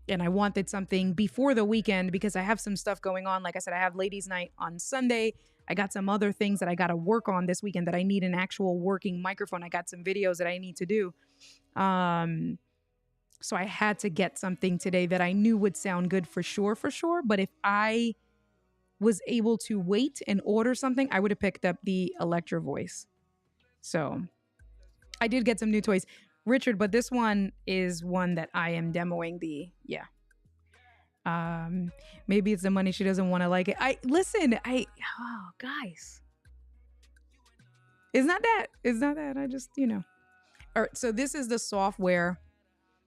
And I wanted something before the weekend because I have some stuff going on. Like I said, I have ladies' night on Sunday. I got some other things that I got to work on this weekend that I need an actual working microphone. I got some videos that I need to do. So I had to get something today that I knew would sound good for sure. But if I was able to wait and order something, I would have picked up the Electro Voice. So I did get some new toys. Richard, but this one is one that I am demoing maybe it's the money, she doesn't want to like it. Guys. It's not that. I just, All right, so this is the software.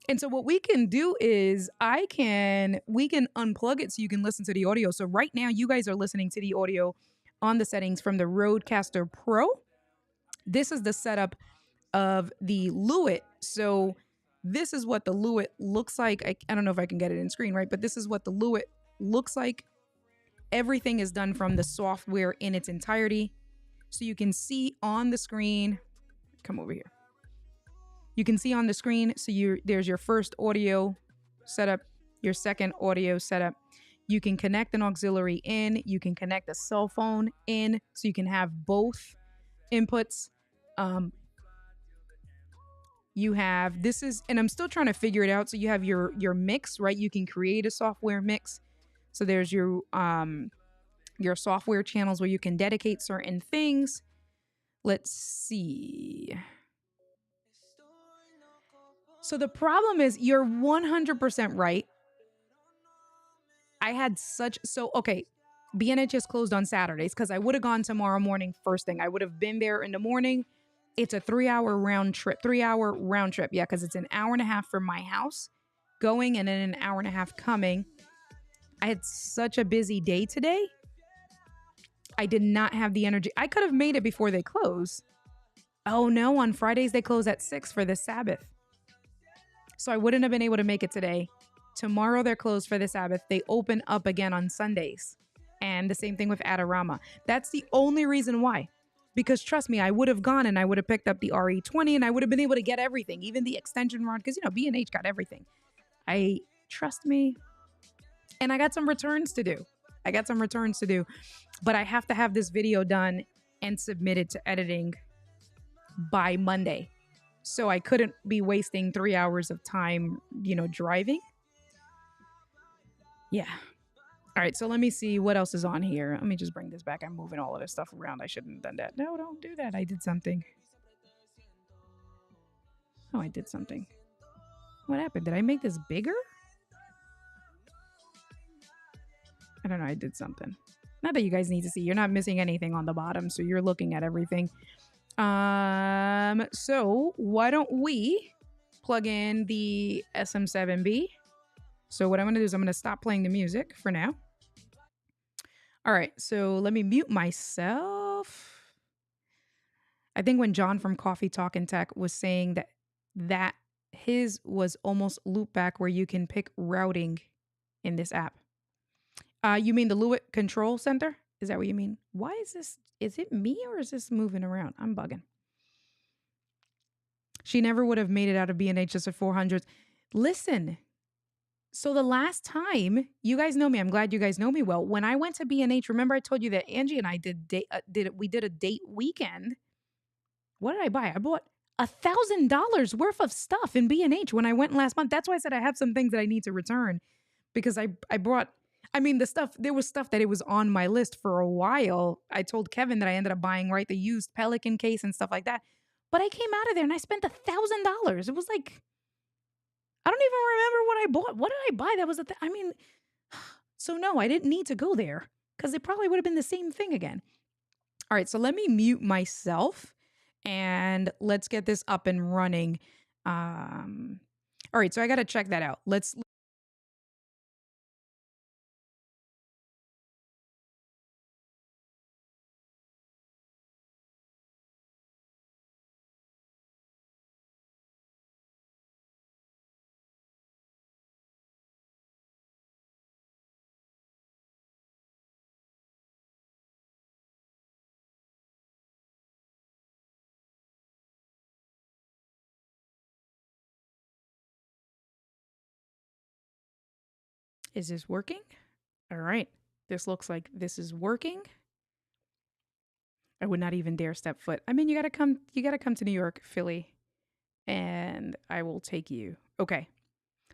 And so what we can do is we can unplug it so you can listen to the audio. So right now you guys are listening to the audio on the settings from the Rodecaster Pro. This is the setup of the Lewitt. So this is what the Lewitt looks like. I don't know if I can get it in screen, right? But this is what the Lewitt looks like Everything is done from the software in its entirety. So you can see on the screen, come over here. You can see on the screen, so there's your first audio setup, your second audio setup. You can connect an auxiliary in, you can connect a cell phone in, so you can have both inputs. You have, this is, and I'm still trying to figure it out. So you have your mix, right? You can create a software mix. So there's your software channels where you can dedicate certain things. Let's see. So the problem is, you're 100% right. I had okay, BNH is closed on Saturdays because I would have gone tomorrow morning first thing. I would have been there in the morning. It's a 3-hour round trip. Yeah, because it's an hour and a half from my house going and then an hour and a half coming. I had such a busy day today. I did not have the energy. I could have made it before they close. Oh no, on Fridays they close at 6 for the Sabbath. So I wouldn't have been able to make it today. Tomorrow they're closed for the Sabbath. They open up again on Sundays. And the same thing with Adorama. That's the only reason why. Because trust me, I would have gone and I would have picked up the RE20 and I would have been able to get everything, even the extension rod, because, B&H got everything. Trust me. And I got some returns to do. But I have to have this video done and submitted to editing by Monday. So I couldn't be wasting 3 hours of time, driving. Yeah. All right, so let me see what else is on here. Let me just bring this back. I'm moving all of this stuff around. I shouldn't have done that. No, don't do that. I did something. Oh, I did something. What happened? Did I make this bigger? I don't know. I did something. Not that you guys need to see. You're not missing anything on the bottom, so you're looking at everything. So why don't we plug in the SM7B? So what I'm going to do is I'm going to stop playing the music for now. All right, so let me mute myself. I think when John from Coffee Talk and Tech was saying that his was almost loopback where you can pick routing in this app. You mean the Lewitt Control Center? Is that what you mean? Why is this? Is it me or is this moving around? I'm bugging. She never would have made it out of B&H just at 400s. Listen. So the last time, you guys know me, I'm glad you guys know me well. When I went to B&H, remember I told you that Angie and I we did a date weekend. What did I buy? I bought $1,000 worth of stuff in B&H when I went last month. That's why I said I have some things that I need to return because I brought, there was stuff that it was on my list for a while. I told Kevin that I ended up buying, right, the used Pelican case and stuff like that. But I came out of there and I spent $1,000. It was like, I don't even remember what I bought. What did I buy? That was so no, I didn't need to go there because it probably would have been the same thing again. All right, so let me mute myself and let's get this up and running. All right, so I got to check that out. Is this working? All right. This looks like this is working. I would not even dare step foot. I mean, you got to come to New York, Philly, and I will take you. Okay.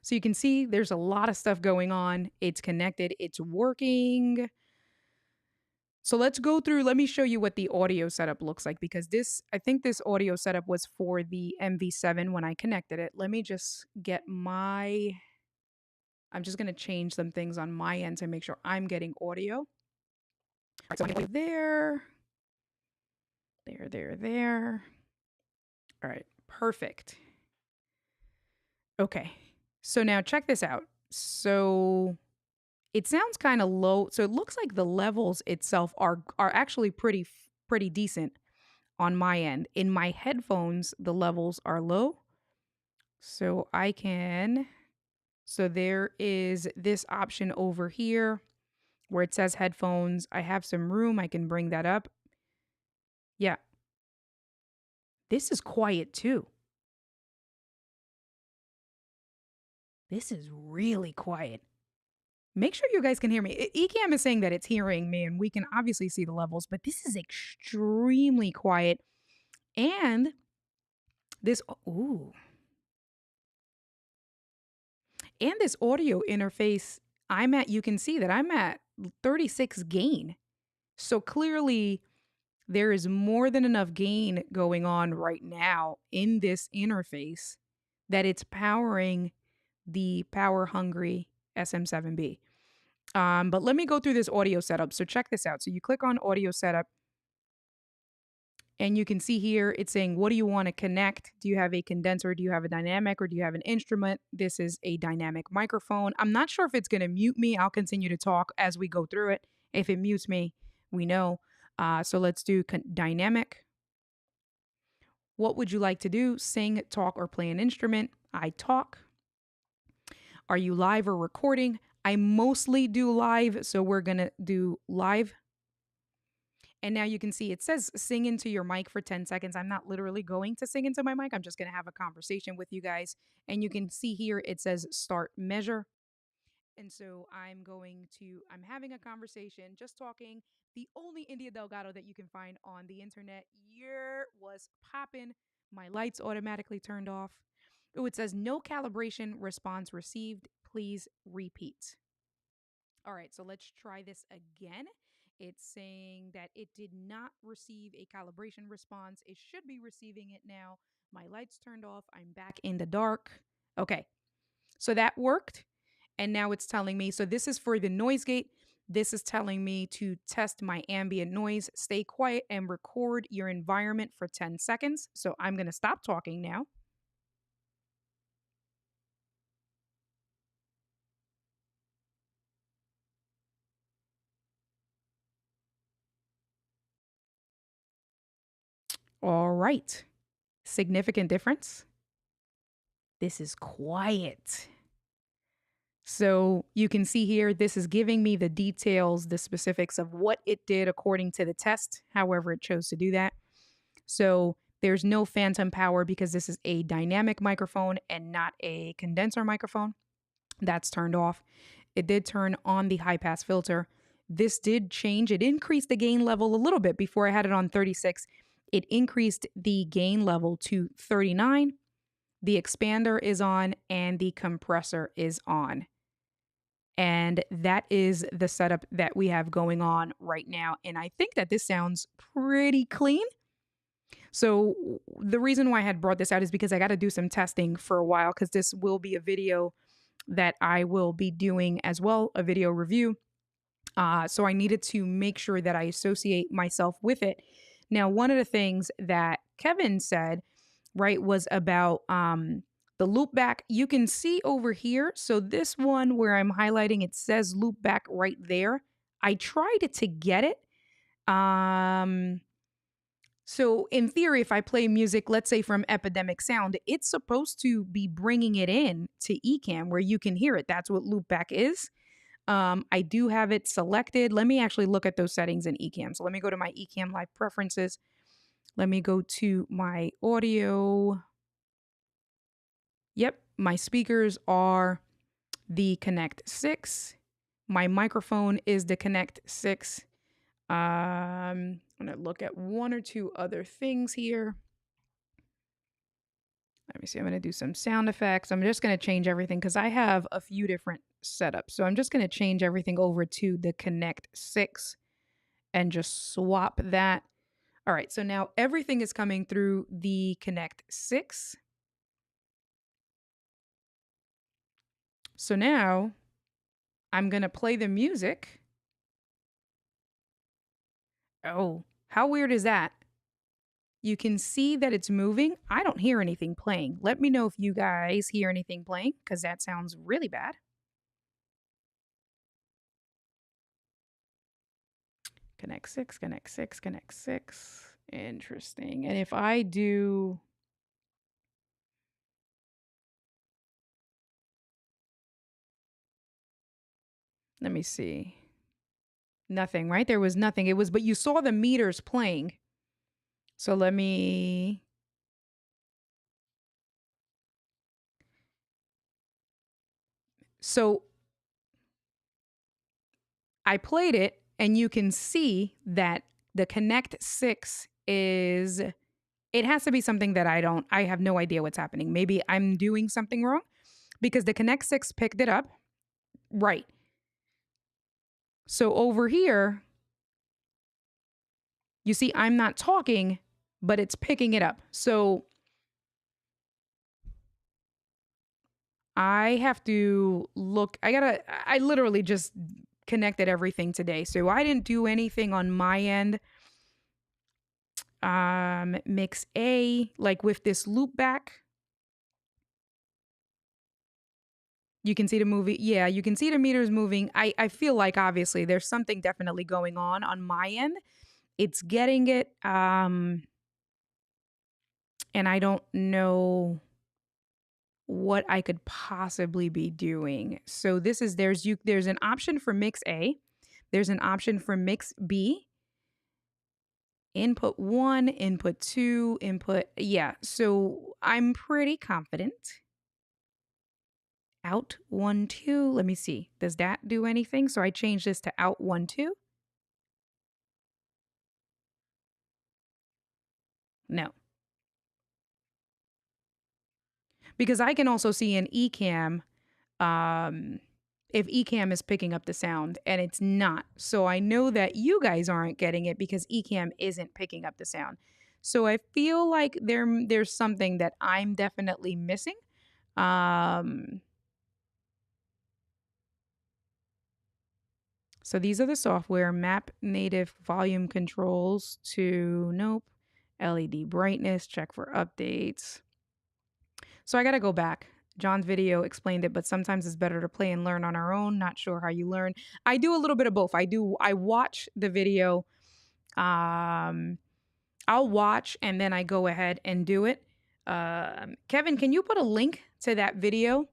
So you can see there's a lot of stuff going on. It's connected. It's working. So let's go through. Let me show you what the audio setup looks like because I think this audio setup was for the MV7 when I connected it. Let me just get I'm just going to change some things on my end to make sure I'm getting audio. All right, so I'm going there. All right, perfect. Okay, so now check this out. So it sounds kind of low. So it looks like the levels itself are actually pretty decent on my end. In my headphones, the levels are low. So there is this option over here where it says headphones. I have some room. I can bring that up. Yeah, this is quiet too. This is really quiet. Make sure you guys can hear me. Ecamm is saying that it's hearing me, and we can obviously see the levels, but this is extremely quiet. And this, ooh, and this audio interface, you can see that I'm at 36 gain. So clearly, there is more than enough gain going on right now in this interface that it's powering the power hungry SM7B. But let me go through this audio setup. So check this out. So you click on audio setup and you can see here it's saying, what do you want to connect? Do you have a condenser? Do you have a dynamic or do you have an instrument? This is a dynamic microphone. I'm not sure if it's going to mute me. I'll continue to talk as we go through it. If it mutes me, we know. So let's do dynamic. What would you like to do? Sing, talk, or play an instrument? I talk. Are you live or recording? I mostly do live, so we're going to do live. And now you can see it says sing into your mic for 10 seconds. I'm not literally going to sing into my mic. I'm just going to have a conversation with you guys. And you can see here it says start measure. And so I'm having a conversation, just talking. The only India Delgado that you can find on the internet was popping. My lights automatically turned off. Oh, it says no calibration response received. Please repeat. All right, so let's try this again. It's saying that it did not receive a calibration response. It should be receiving it now. My lights turned off. I'm back in the dark. Okay, so that worked. And now it's telling me, so this is for the noise gate. This is telling me to test my ambient noise, stay quiet, and record your environment for 10 seconds. So I'm going to stop talking now. All right. Significant difference. This is quiet. So you can see here, this is giving me the details, the specifics of what it did according to the test, however it chose to do that. So there's no phantom power because this is a dynamic microphone and not a condenser microphone. That's turned off. It did turn on the high pass filter. This did change. It increased the gain level a little bit before I had it on 36. It increased the gain level to 39. The expander is on and the compressor is on. And that is the setup that we have going on right now. And I think that this sounds pretty clean. So the reason why I had brought this out is because I got to do some testing for a while because this will be a video that I will be doing as well, a video review. So I needed to make sure that I associate myself with it. Now, one of the things that Kevin said, right, was about the loop back. You can see over here. So this one where I'm highlighting, it says loop back right there. I tried to get it. So in theory, if I play music, let's say from Epidemic Sound, it's supposed to be bringing it in to Ecamm where you can hear it. That's what loopback is. I do have it selected. Let me actually look at those settings in Ecamm. So let me go to my Ecamm Live preferences. Let me go to my audio. Yep, my speakers are the Connect 6. My microphone is the Connect 6. I'm going to look at one or two other things here. Let me see. I'm going to do some sound effects. I'm just going to change everything because I have a few different setups. So I'm just going to change everything over to the Connect 6 and just swap that. All right. So now everything is coming through the Connect 6. So now I'm going to play the music. Oh, how weird is that? You can see that it's moving. I don't hear anything playing. Let me know if you guys hear anything playing because that sounds really bad. Connect 6, Connect 6, Connect 6. Interesting. And if I do... Let me see. Nothing, right? There was nothing. It was, but you saw the meters playing. So let me. So I played it, and you can see that the Connect 6 is. It has to be something that I have no idea what's happening. Maybe I'm doing something wrong because the Connect 6 picked it up. Right. So over here, you see, I'm not talking, but it's picking it up. So I have to look. I literally just connected everything today. So I didn't do anything on my end. Mix A, like with this loop back. You can see the movie. Yeah, you can see the meters moving. I feel like obviously there's something definitely going on my end. It's getting it. And I don't know what I could possibly be doing. So there's an option for mix A. There's an option for mix B. Input 1, input 2, input. Yeah. So I'm pretty confident. Out 1 2. Let me see. Does that do anything? So I change this to out 1 2. No. Because I can also see in Ecamm if Ecamm is picking up the sound, and it's not. So I know that you guys aren't getting it because Ecamm isn't picking up the sound. So I feel like there's something that I'm definitely missing. So these are the software map native volume controls to nope. LED brightness, check for updates. So I got to go back. John's video explained it, but sometimes it's better to play and learn on our own. Not sure how you learn. I do a little bit of both. I watch the video. I'll watch and then I go ahead and do it. Kevin, can you put a link to that video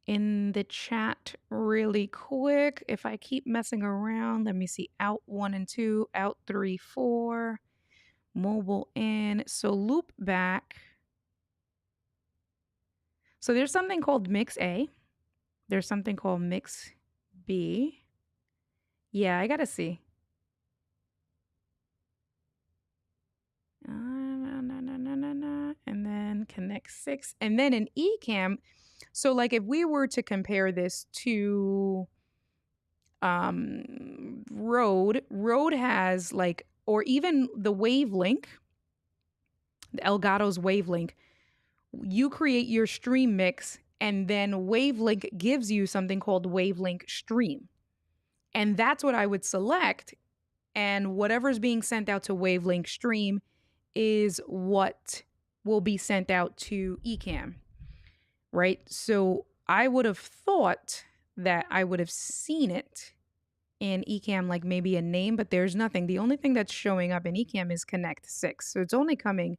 in the chat really quick? If I keep messing around, let me see. Out 1 and 2, out 3, 4, mobile in. So loop back. So there's something called Mix A. There's something called Mix B. Yeah, I gotta see. And then Connect 6. And then in Ecamm. So like if we were to compare this to Rode has like, or even the Wavelink, the Elgato's Wavelink, you create your stream mix and then Wavelink gives you something called Wavelink Stream. And that's what I would select. And whatever's being sent out to Wavelink Stream is what will be sent out to Ecamm, right? So I would have thought that I would have seen it in Ecamm, like maybe a name, but there's nothing. The only thing that's showing up in Ecamm is Connect 6. So it's only coming,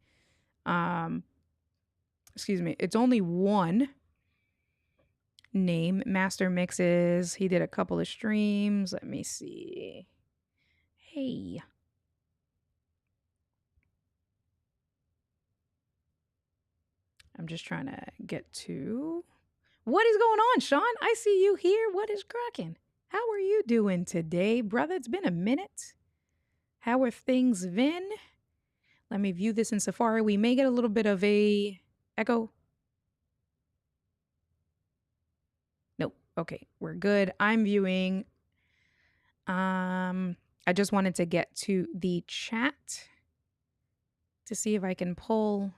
it's only one name. Master Mixes. He did a couple of streams. Let me see. Hey. I'm just trying to get to what is going on, Sean? I see you here. What is cracking? How are you doing today, brother? It's been a minute. How are things been? Let me view this in Safari. We may get a little bit of a echo. Nope. Okay, we're good. I'm viewing. I just wanted to get to the chat to see if I can pull.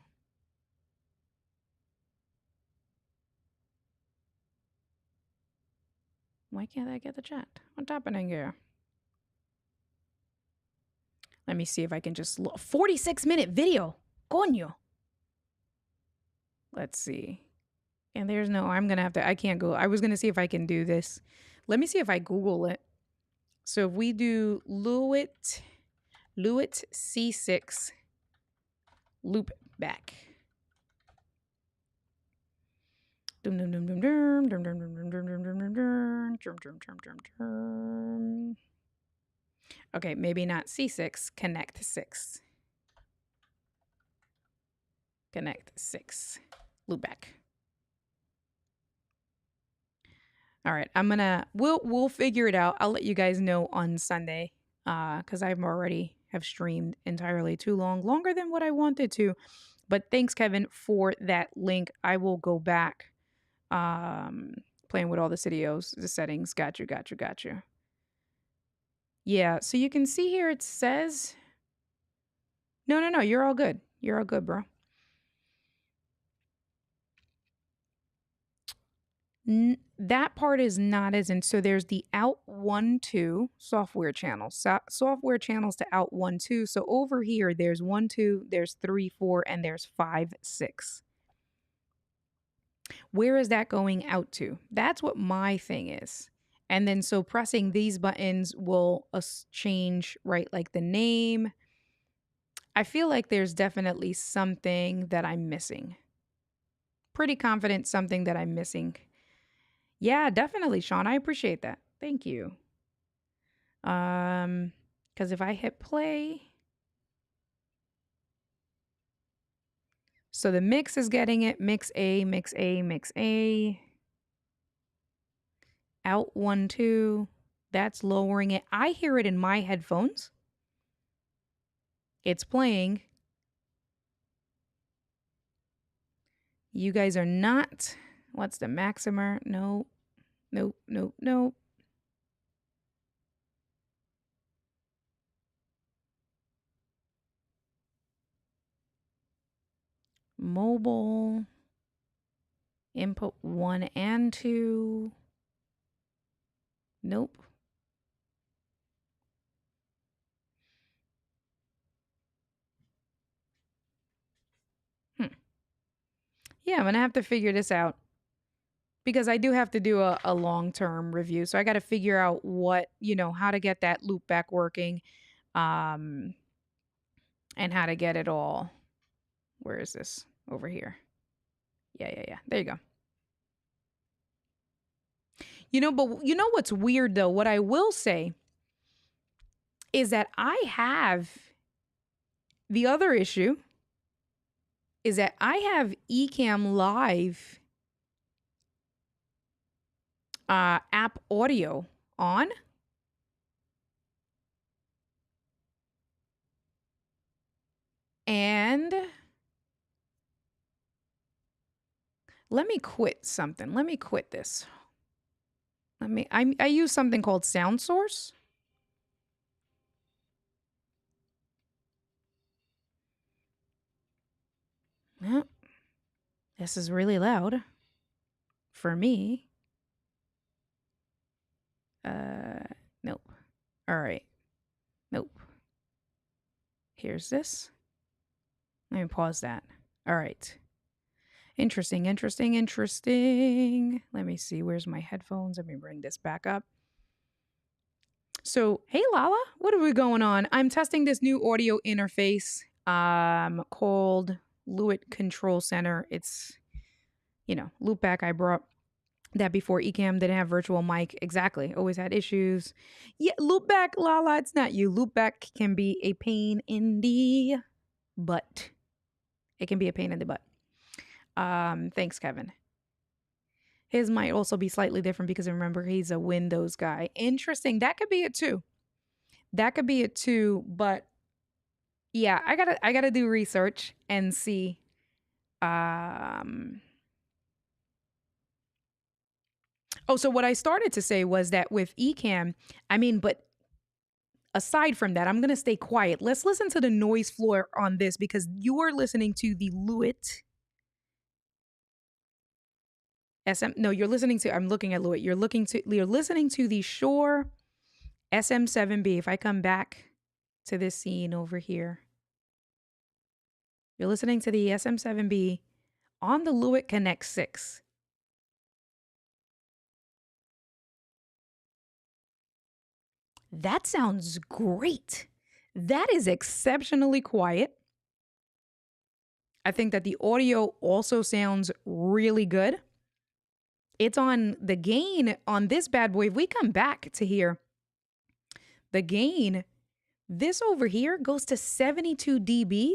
Why can't I get the chat? What's happening here? Let me see if I can just look. 46-minute video. Coño. Let's see. And there's no, I'm going to have to, I can't go. I was going to see if I can do this. Let me see if I Google it. So if we do Lewitt C6 loop back. Dum dum dum dum dum dum dum dum dum dum dum dum dum dum dum dum dum. Okay, maybe not C6, connect 6. Connect 6. Loopback. All right, we'll figure it out. I'll let you guys know on Sunday because I've already have streamed entirely too long, longer than what I wanted to. But thanks, Kevin, for that link. I will go back playing with all the videos, the settings. Got you. Yeah, so you can see here it says... No, you're all good. You're all good, bro. That part is not as in. So there's the out 1, 2 software channels. Software channels to out 1, 2. So over here, there's 1, 2, there's 3, 4, and there's 5, 6. Where is that going out to? That's what my thing is. And then so pressing these buttons will change, right? Like the name. I feel like there's definitely something that I'm missing. Pretty confident something that I'm missing. Yeah, definitely, Sean. I appreciate that. Thank you. Because if I hit play, so the mix is getting it. Mix A, mix A, mix A. Out 1, 2. That's lowering it. I hear it in my headphones. It's playing. You guys are not. What's the maximer? No. Nope. Mobile. Input 1 and 2. Nope. Yeah, I'm going to have to figure this out. Because I do have to do a long-term review. So I got to figure out what, how to get that loop back working. And how to get it all. Where is this? Over here. Yeah. There you go. But you know what's weird though? What I will say is that I have the other issue is that I have Ecamm Live app audio on. And let me quit something. Let me quit this. I use something called Sound Source. Yeah. This is really loud for me. Nope. All right. Nope. Here's this. Let me pause that. All right. Interesting. Let me see. Where's my headphones? Let me bring this back up. So, hey, Lala, what are we going on? I'm testing this new audio interface called Lewitt Control Center. It's, loopback. I brought that before. Ecamm didn't have virtual mic. Exactly. Always had issues. Yeah, loopback, Lala, it's not you. Loopback can be a pain in the butt. It can be a pain in the butt. Thanks, Kevin. His might also be slightly different because remember, he's a Windows guy. Interesting. That could be it too. But yeah, I gotta do research and see. So what I started to say was that with Ecamm, but aside from that, I'm gonna stay quiet. Let's listen to the noise floor on this because you are listening to the Lewitt you're listening to, I'm looking at Lewitt. You're listening to the Shure SM7B. If I come back to this scene over here, you're listening to the SM7B on the Lewitt Connect 6. That sounds great. That is exceptionally quiet. I think that the audio also sounds really good. It's on the gain on this bad boy. If we come back to here, The gain, this over here goes to 72 dB.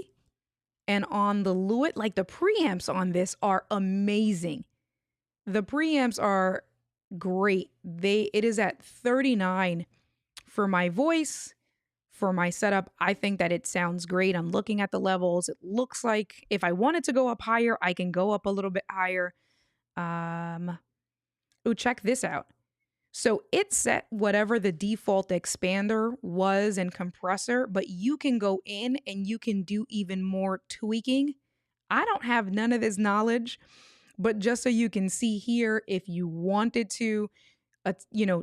And on the Lewitt, like the preamps on this are amazing. The preamps are great. It is at 39 for my voice, for my setup. I think that it sounds great. I'm looking at the levels. It looks like if I wanted to go up higher, I can go up a little bit higher. Oh, check this out. So it set whatever the default expander was and compressor, but you can go in and you can do even more tweaking. I don't have none of this knowledge, but just so you can see here, if you wanted to,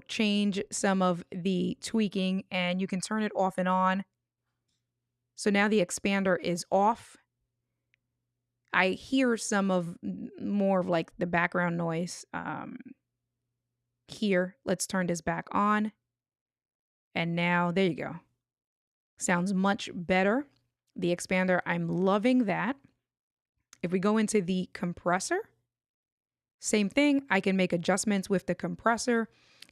change some of the tweaking, and you can turn it off and on. So now the expander is off. I hear some of more of like the background noise. Here, let's turn this back on. And now, there you go. Sounds much better. The expander, I'm loving that. If we go into the compressor, same thing. I can make adjustments with the compressor.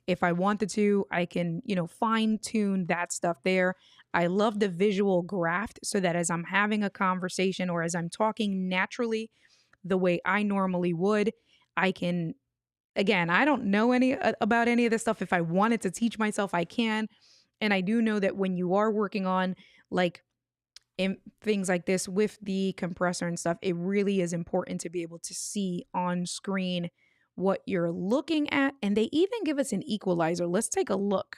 If I wanted to, I can, fine tune that stuff there. I love the visual graph so that as I'm having a conversation or as I'm talking naturally the way I normally would, I can. Again, I don't know about any of this stuff. If I wanted to teach myself, I can. And I do know that when you are working on like things like this with the compressor and stuff, it really is important to be able to see on screen what you're looking at. And they even give us an equalizer. Let's take a look.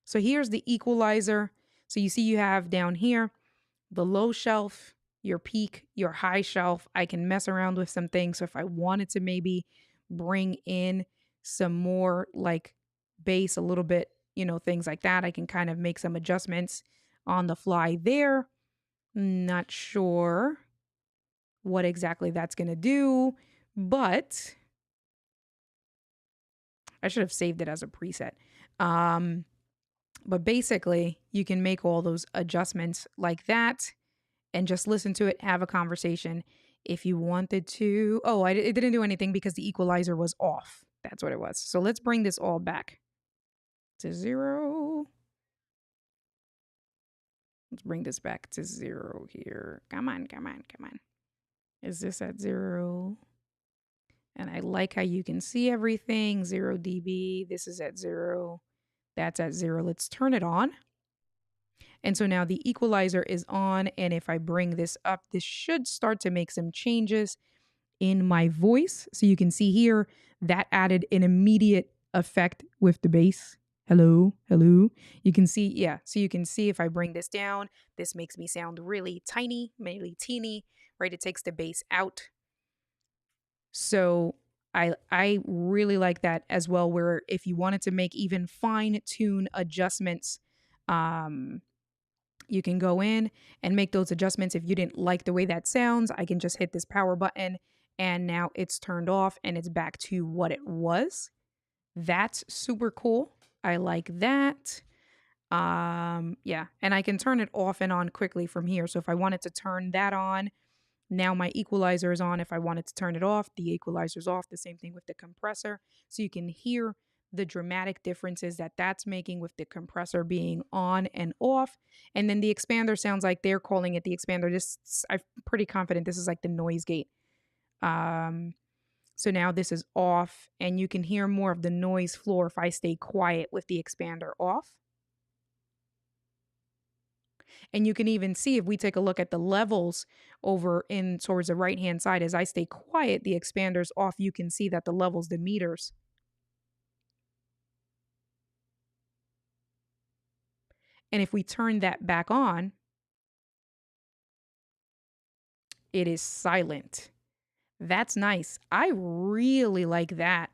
So here's the equalizer. So you see you have down here the low shelf, your peak, your high shelf. I can mess around with some things. So if I wanted to maybe bring in some more like bass a little bit, things like that, I can kind of make some adjustments on the fly there. Not sure what exactly that's going to do, but I should have saved it as a preset. But basically, you can make all those adjustments like that and just listen to it, have a conversation. If you wanted to, it didn't do anything because the equalizer was off. That's what it was. So let's bring this all back to 0. Let's bring this back to 0 here. Come on. Is this at 0? And I like how you can see everything. 0 dB. This is at 0. That's at 0. Let's turn it on. And so now the equalizer is on. And if I bring this up, this should start to make some changes in my voice. So you can see here that added an immediate effect with the bass. Hello. You can see, so you can see if I bring this down, this makes me sound really tiny, really teeny, right? It takes the bass out. So I really like that as well, where if you wanted to make even fine tune adjustments, you can go in and make those adjustments. If you didn't like the way that sounds, I can just hit this power button and now it's turned off and it's back to what it was. That's super cool. I like that. And I can turn it off and on quickly from here. So if I wanted to turn that on, now my equalizer is on. If I wanted to turn it off, the equalizer's off. The same thing with the compressor. So you can hear the dramatic differences that's making with the compressor being on and off. And then the expander sounds like they're calling it the expander. I'm pretty confident this is like the noise gate. So now this is off and you can hear more of the noise floor if I stay quiet with the expander off. And you can even see if we take a look at the levels over in towards the right-hand side, as I stay quiet, the expander's off. You can see that the levels, the meters. And if we turn that back on, it is silent. That's nice. I really like that.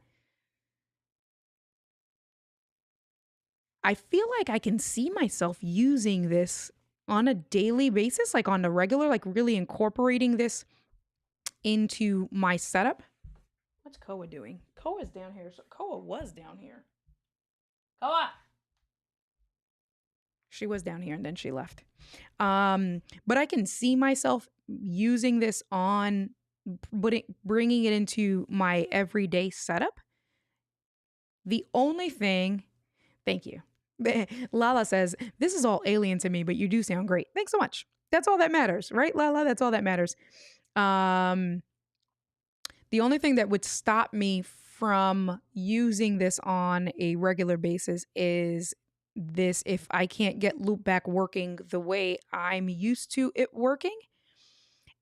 I feel like I can see myself using this on a daily basis, like on the regular, like really incorporating this into my setup. What's Koa doing? Koa's down here. So Koa was down here. Koa! She was down here and then she left. But I can see myself using this on, bringing it into my everyday setup. The only thing, thank you. Lala says, "This is all alien to me, but you do sound great. Thanks so much. That's all that matters, right, Lala? That's all that matters." Um, the only thing that would stop me from using this on a regular basis is this if I can't get Loopback working the way I'm used to it working.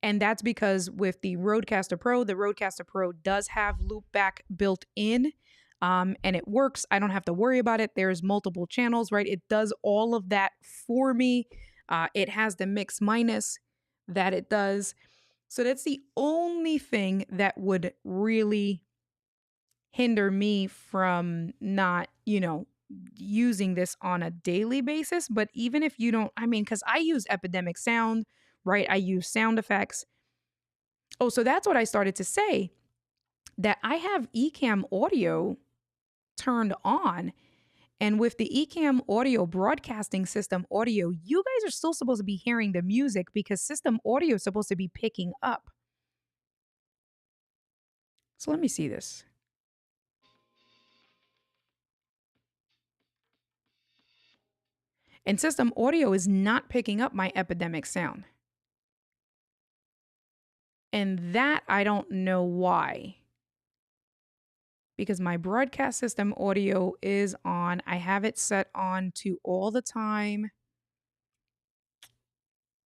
And that's because with the Rodecaster Pro does have Loopback built in. And it works. I don't have to worry about it. There's multiple channels, right? It does all of that for me. It has the mix minus that it does. So that's the only thing that would really hinder me from not, using this on a daily basis. But even if you don't, I mean, because I use Epidemic Sound, right? I use sound effects. Oh, so that's what I started to say, that I have Ecamm audio turned on. And with the Ecamm audio broadcasting system audio, you guys are still supposed to be hearing the music because system audio is supposed to be picking up. So let me see this. And system audio is not picking up my Epidemic Sound. And that I don't know why. Because my broadcast system audio is on. I have it set on to all the time.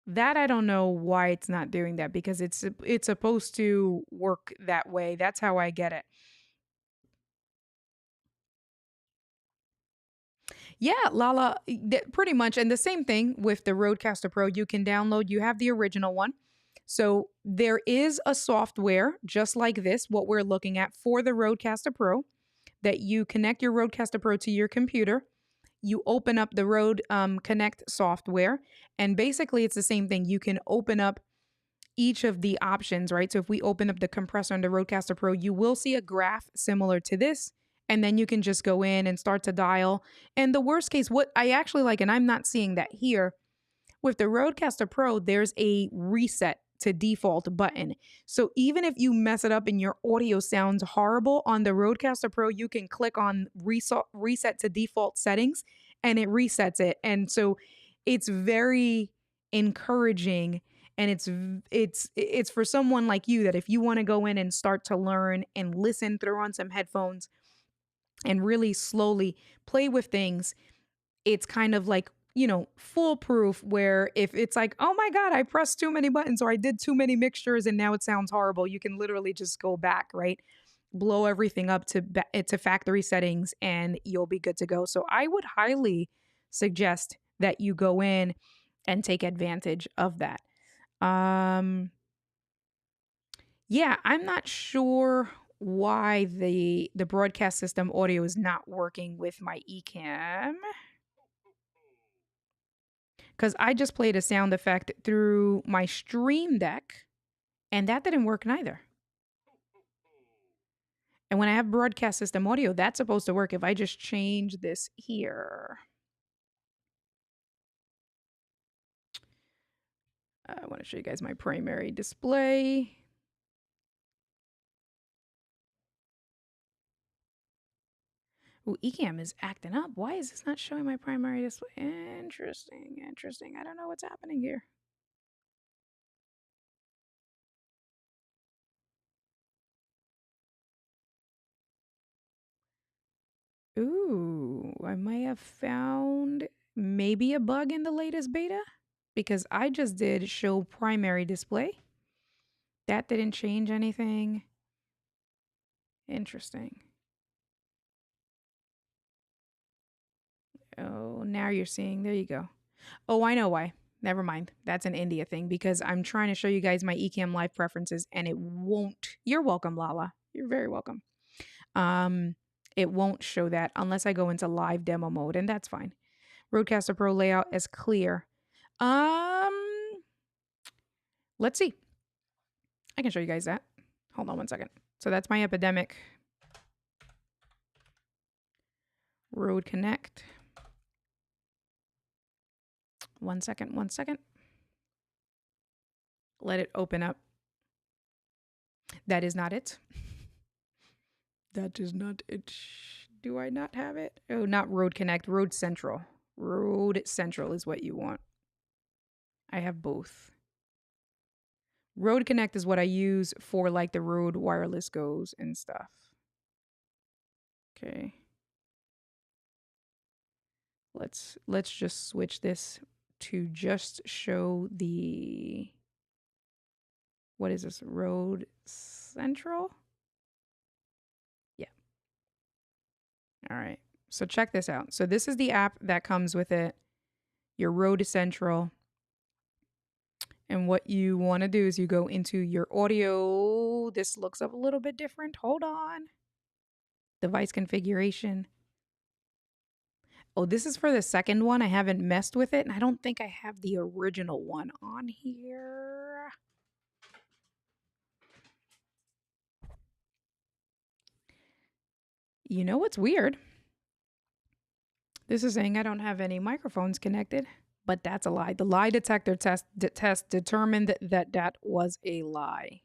That I don't know why it's not doing that, because it's supposed to work that way. That's how I get it. Yeah, Lala, pretty much. And the same thing with the Rodecaster Pro. You can download, you have the original one. So there is a software just like this, what we're looking at for the Rodecaster Pro, that you connect your Rodecaster Pro to your computer. You open up the Rode Connect software, and basically it's the same thing. You can open up each of the options, right? So if we open up the compressor on the Rodecaster Pro, you will see a graph similar to this. And then you can just go in and start to dial. And the worst case, what I actually like, and I'm not seeing that here, with the Rodecaster Pro, there's a reset to default button. So even if you mess it up and your audio sounds horrible on the Rodecaster Pro, you can click on reset to default settings and it resets it. And so it's very encouraging, and it's for someone like you that if you want to go in and start to learn and listen, throw on some headphones and really slowly play with things, it's kind of like, foolproof, where if it's like, oh my God, I pressed too many buttons or I did too many mixtures and now it sounds horrible, you can literally just go back, right? Blow everything up to factory settings and you'll be good to go. So I would highly suggest that you go in and take advantage of that. Yeah, I'm not sure why the broadcast system audio is not working with my Ecamm, because I just played a sound effect through my Stream Deck and that didn't work neither. And when I have broadcast system audio, that's supposed to work if I just change this here. I want to show you guys my primary display. Ooh, Ecamm is acting up. Why is this not showing my primary display? Interesting, interesting. I don't know what's happening here. Ooh, I may have found maybe a bug in the latest beta, because I just did show primary display. That didn't change anything. Interesting. Oh, now you're seeing. There you go. Oh, I know why. Never mind. That's an India thing, because I'm trying to show you guys my Ecamm live preferences and it won't. You're welcome, Lala. You're very welcome. It won't show that unless I go into live demo mode, and that's fine. Rodecaster Pro layout is clear. Let's see. I can show you guys that. Hold on one second. So that's my Epidemic Rode Connect. One second, one second. Let it open up. That is not it. That is not it. Do I not have it? Oh, not Rode Connect, Rode Central. Rode Central is what you want. I have both. Rode Connect is what I use for like the Rode Wireless Goes and stuff. Okay. Let's just switch this to just show the, what is this? Rode Central? Yeah. All right. So check this out. So this is the app that comes with it, your Rode Central. And what you want to do is you go into your audio. This looks up a little bit different. Hold on. Device configuration. Oh, this is for the second one. I haven't messed with it, and I don't think I have the original one on here. You know what's weird? This is saying I don't have any microphones connected, but that's a lie. The lie detector test determined that was a lie.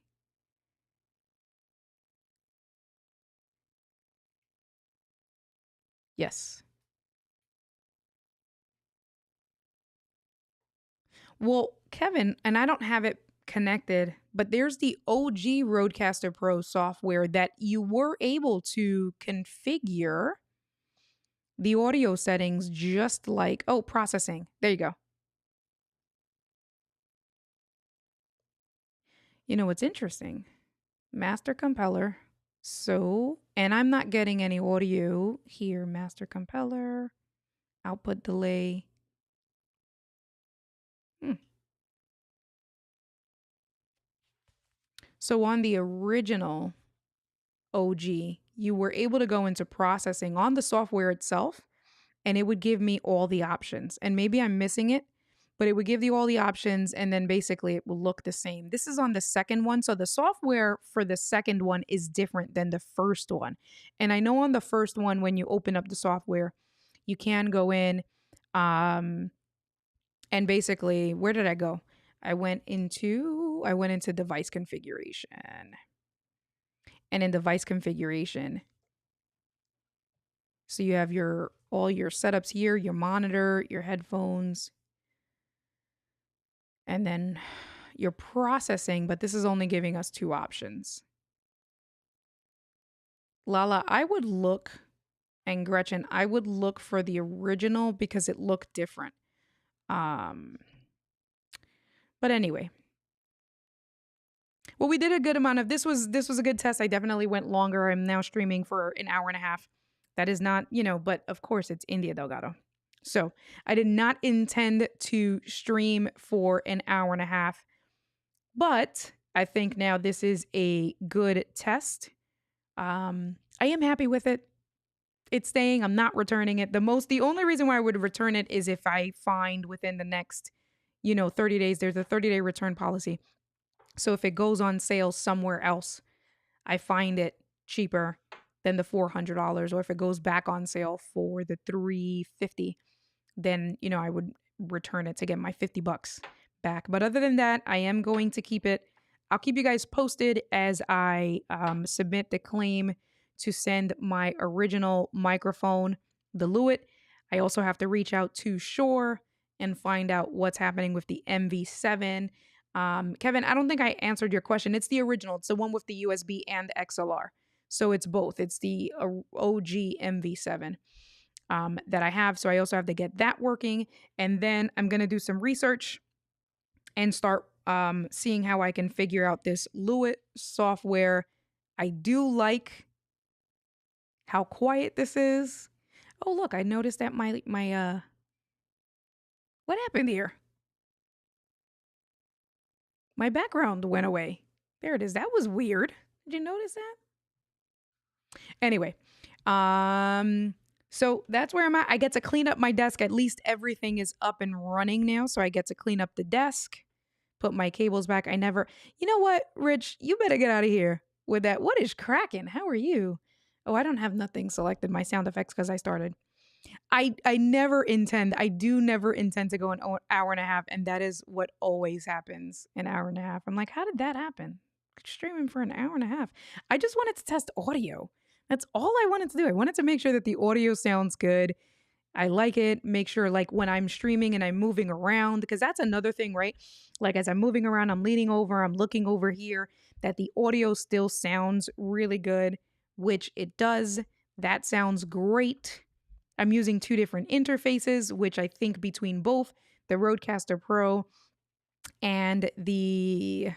Yes. Well, Kevin, and I don't have it connected, but there's the OG Rodecaster Pro software that you were able to configure the audio settings just like, oh, processing. There you go. You know what's interesting? Master compeller. So, and I'm not getting any audio here. Master compeller, output delay. So on the original OG, you were able to go into processing on the software itself, and it would give me all the options. And maybe I'm missing it, but it would give you all the options, and then basically it will look the same. This is on the second one. So the software for the second one is different than the first one. And I know on the first one, when you open up the software, you can go in and basically, where did I go? I went into device configuration. And in device configuration, so you have all your setups here, your monitor, your headphones, and then your processing, but this is only giving us two options. Lala, I would look, and Gretchen, I would look for the original because it looked different. But anyway. Well, we did a good amount of this was a good test. I definitely went longer. I'm now streaming for an hour and a half. That is not, but of course it's India Delgado. So I did not intend to stream for an hour and a half, but I think now this is a good test. I am happy with it. It's staying. I'm not returning it. The only reason why I would return it is if I find within the next, 30 days, there's a 30-day return policy. So if it goes on sale somewhere else, I find it cheaper than the $400, or if it goes back on sale for the $350, then, I would return it to get my $50 back. But other than that, I am going to keep it. I'll keep you guys posted as I submit the claim to send my original microphone, the Lewitt. I also have to reach out to Shure and find out what's happening with the MV7. Kevin, I don't think I answered your question. It's the original. It's the one with the USB and the XLR. So it's both. It's the OG MV7 that I have. So I also have to get that working. And then I'm going to do some research and start seeing how I can figure out this Lewitt software. I do like how quiet this is. Oh, look, I noticed that my what happened here? My background went away. There it is. That was weird. Did you notice that? Anyway, so that's where I'm at. I get to clean up my desk. At least everything is up and running now. So I get to clean up the desk, put my cables back. You know what, Rich? You better get out of here with that. What is cracking? How are you? Oh, I don't have nothing selected, my sound effects, because I started. I do never intend to go an hour and a half, and that is what always happens, an hour and a half. I'm like, how did that happen? Streaming for an hour and a half. I just wanted to test audio. That's all I wanted to do. I wanted to make sure that the audio sounds good. I like it. Make sure, like, when I'm streaming and I'm moving around, because that's another thing, right? Like, as I'm moving around, I'm leaning over, I'm looking over here, that the audio still sounds really good, which it does. That sounds great. I'm using two different interfaces, which I think between both the Rodecaster Pro and the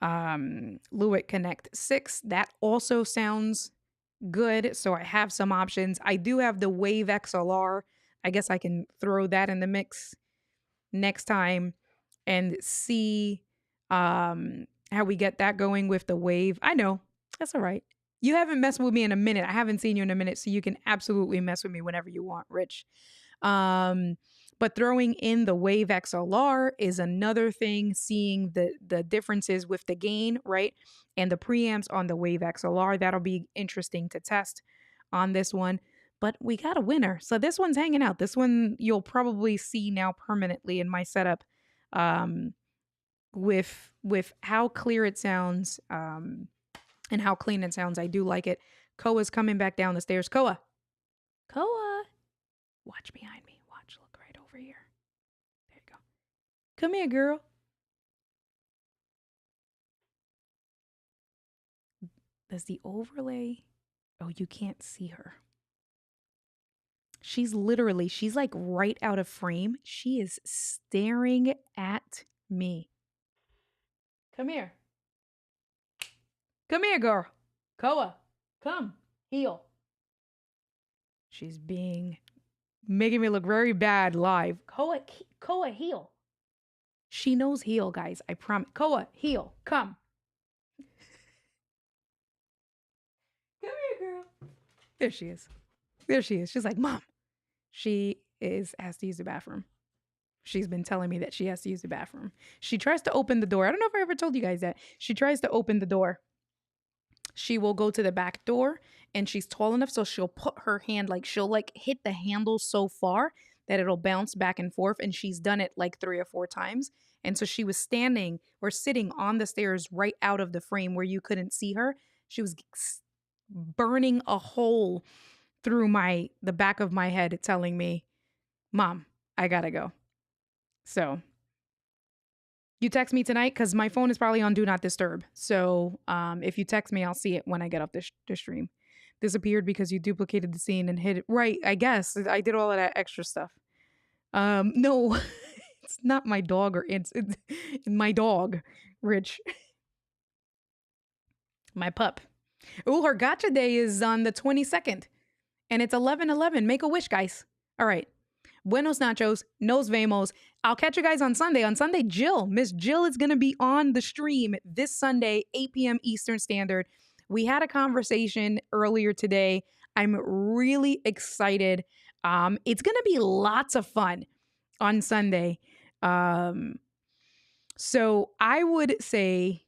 Lewitt Connect 6, that also sounds good. So I have some options. I do have the Wave XLR. I guess I can throw that in the mix next time and see how we get that going with the Wave. I know. That's all right. You haven't messed with me in a minute. I haven't seen you in a minute, so you can absolutely mess with me whenever you want, Rich. But throwing in the Wave XLR is another thing, seeing the differences with the gain, right? And the preamps on the Wave XLR. That'll be interesting to test on this one. But we got a winner. So this one's hanging out. This one you'll probably see now permanently in my setup, with how clear it sounds, and how clean it sounds. I do like it. Koa's coming back down the stairs. Koa. Watch behind me. Watch. Look right over here. There you go. Come here, girl. Does the overlay... Oh, you can't see her. She's like right out of frame. She is staring at me. Come here. Come here, girl. Koa, come. Heel. She's making me look very bad live. Koa, heel. She knows heel, guys. I promise. Koa, heel. Come. Come here, girl. There she is. She's like, Mom. She has to use the bathroom. She's been telling me that she has to use the bathroom. She tries to open the door. I don't know if I ever told you guys that. She tries to open the door. She will go to the back door, and she's tall enough, so she'll put her hand, she'll hit the handle so far that it'll bounce back and forth. And she's done it like 3 or 4 times. And so she was standing or sitting on the stairs right out of the frame where you couldn't see her. She was burning a hole through the back of my head, telling me, Mom, I gotta go. So you text me tonight, because my phone is probably on Do Not Disturb. So if you text me, I'll see it when I get off the stream. Disappeared because you duplicated the scene and hid it. Right, I guess. I did all of that extra stuff. No, it's not my dog, it's my dog, Rich. My pup. Oh, her gotcha day is on the 22nd. And it's 11/11. Make a wish, guys. All right. Buenos nachos, nos vemos. I'll catch you guys on Sunday. On Sunday, Miss Jill is going to be on the stream this Sunday, 8 p.m. Eastern Standard. We had a conversation earlier today. I'm really excited. It's going to be lots of fun on Sunday. So I would say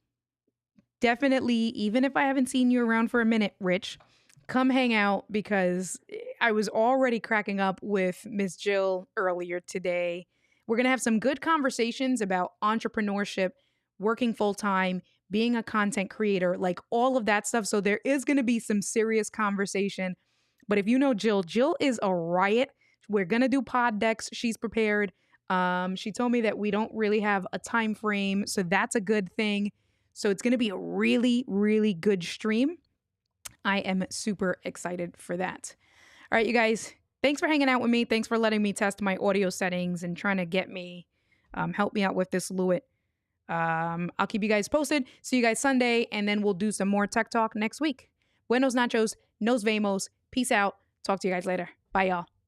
definitely, even if I haven't seen you around for a minute, Rich, come hang out, because I was already cracking up with Miss Jill earlier today. We're going to have some good conversations about entrepreneurship, working full-time, being a content creator, like all of that stuff. So there is going to be some serious conversation. But if you know Jill is a riot. We're going to do pod decks. She's prepared. She told me that we don't really have a time frame, so that's a good thing. So it's going to be a really, really good stream. I am super excited for that. All right, you guys, thanks for hanging out with me. Thanks for letting me test my audio settings and trying to get me, help me out with this Lewitt. I'll keep you guys posted. See you guys Sunday, and then we'll do some more tech talk next week. Buenos nachos, nos vemos. Peace out. Talk to you guys later. Bye, y'all.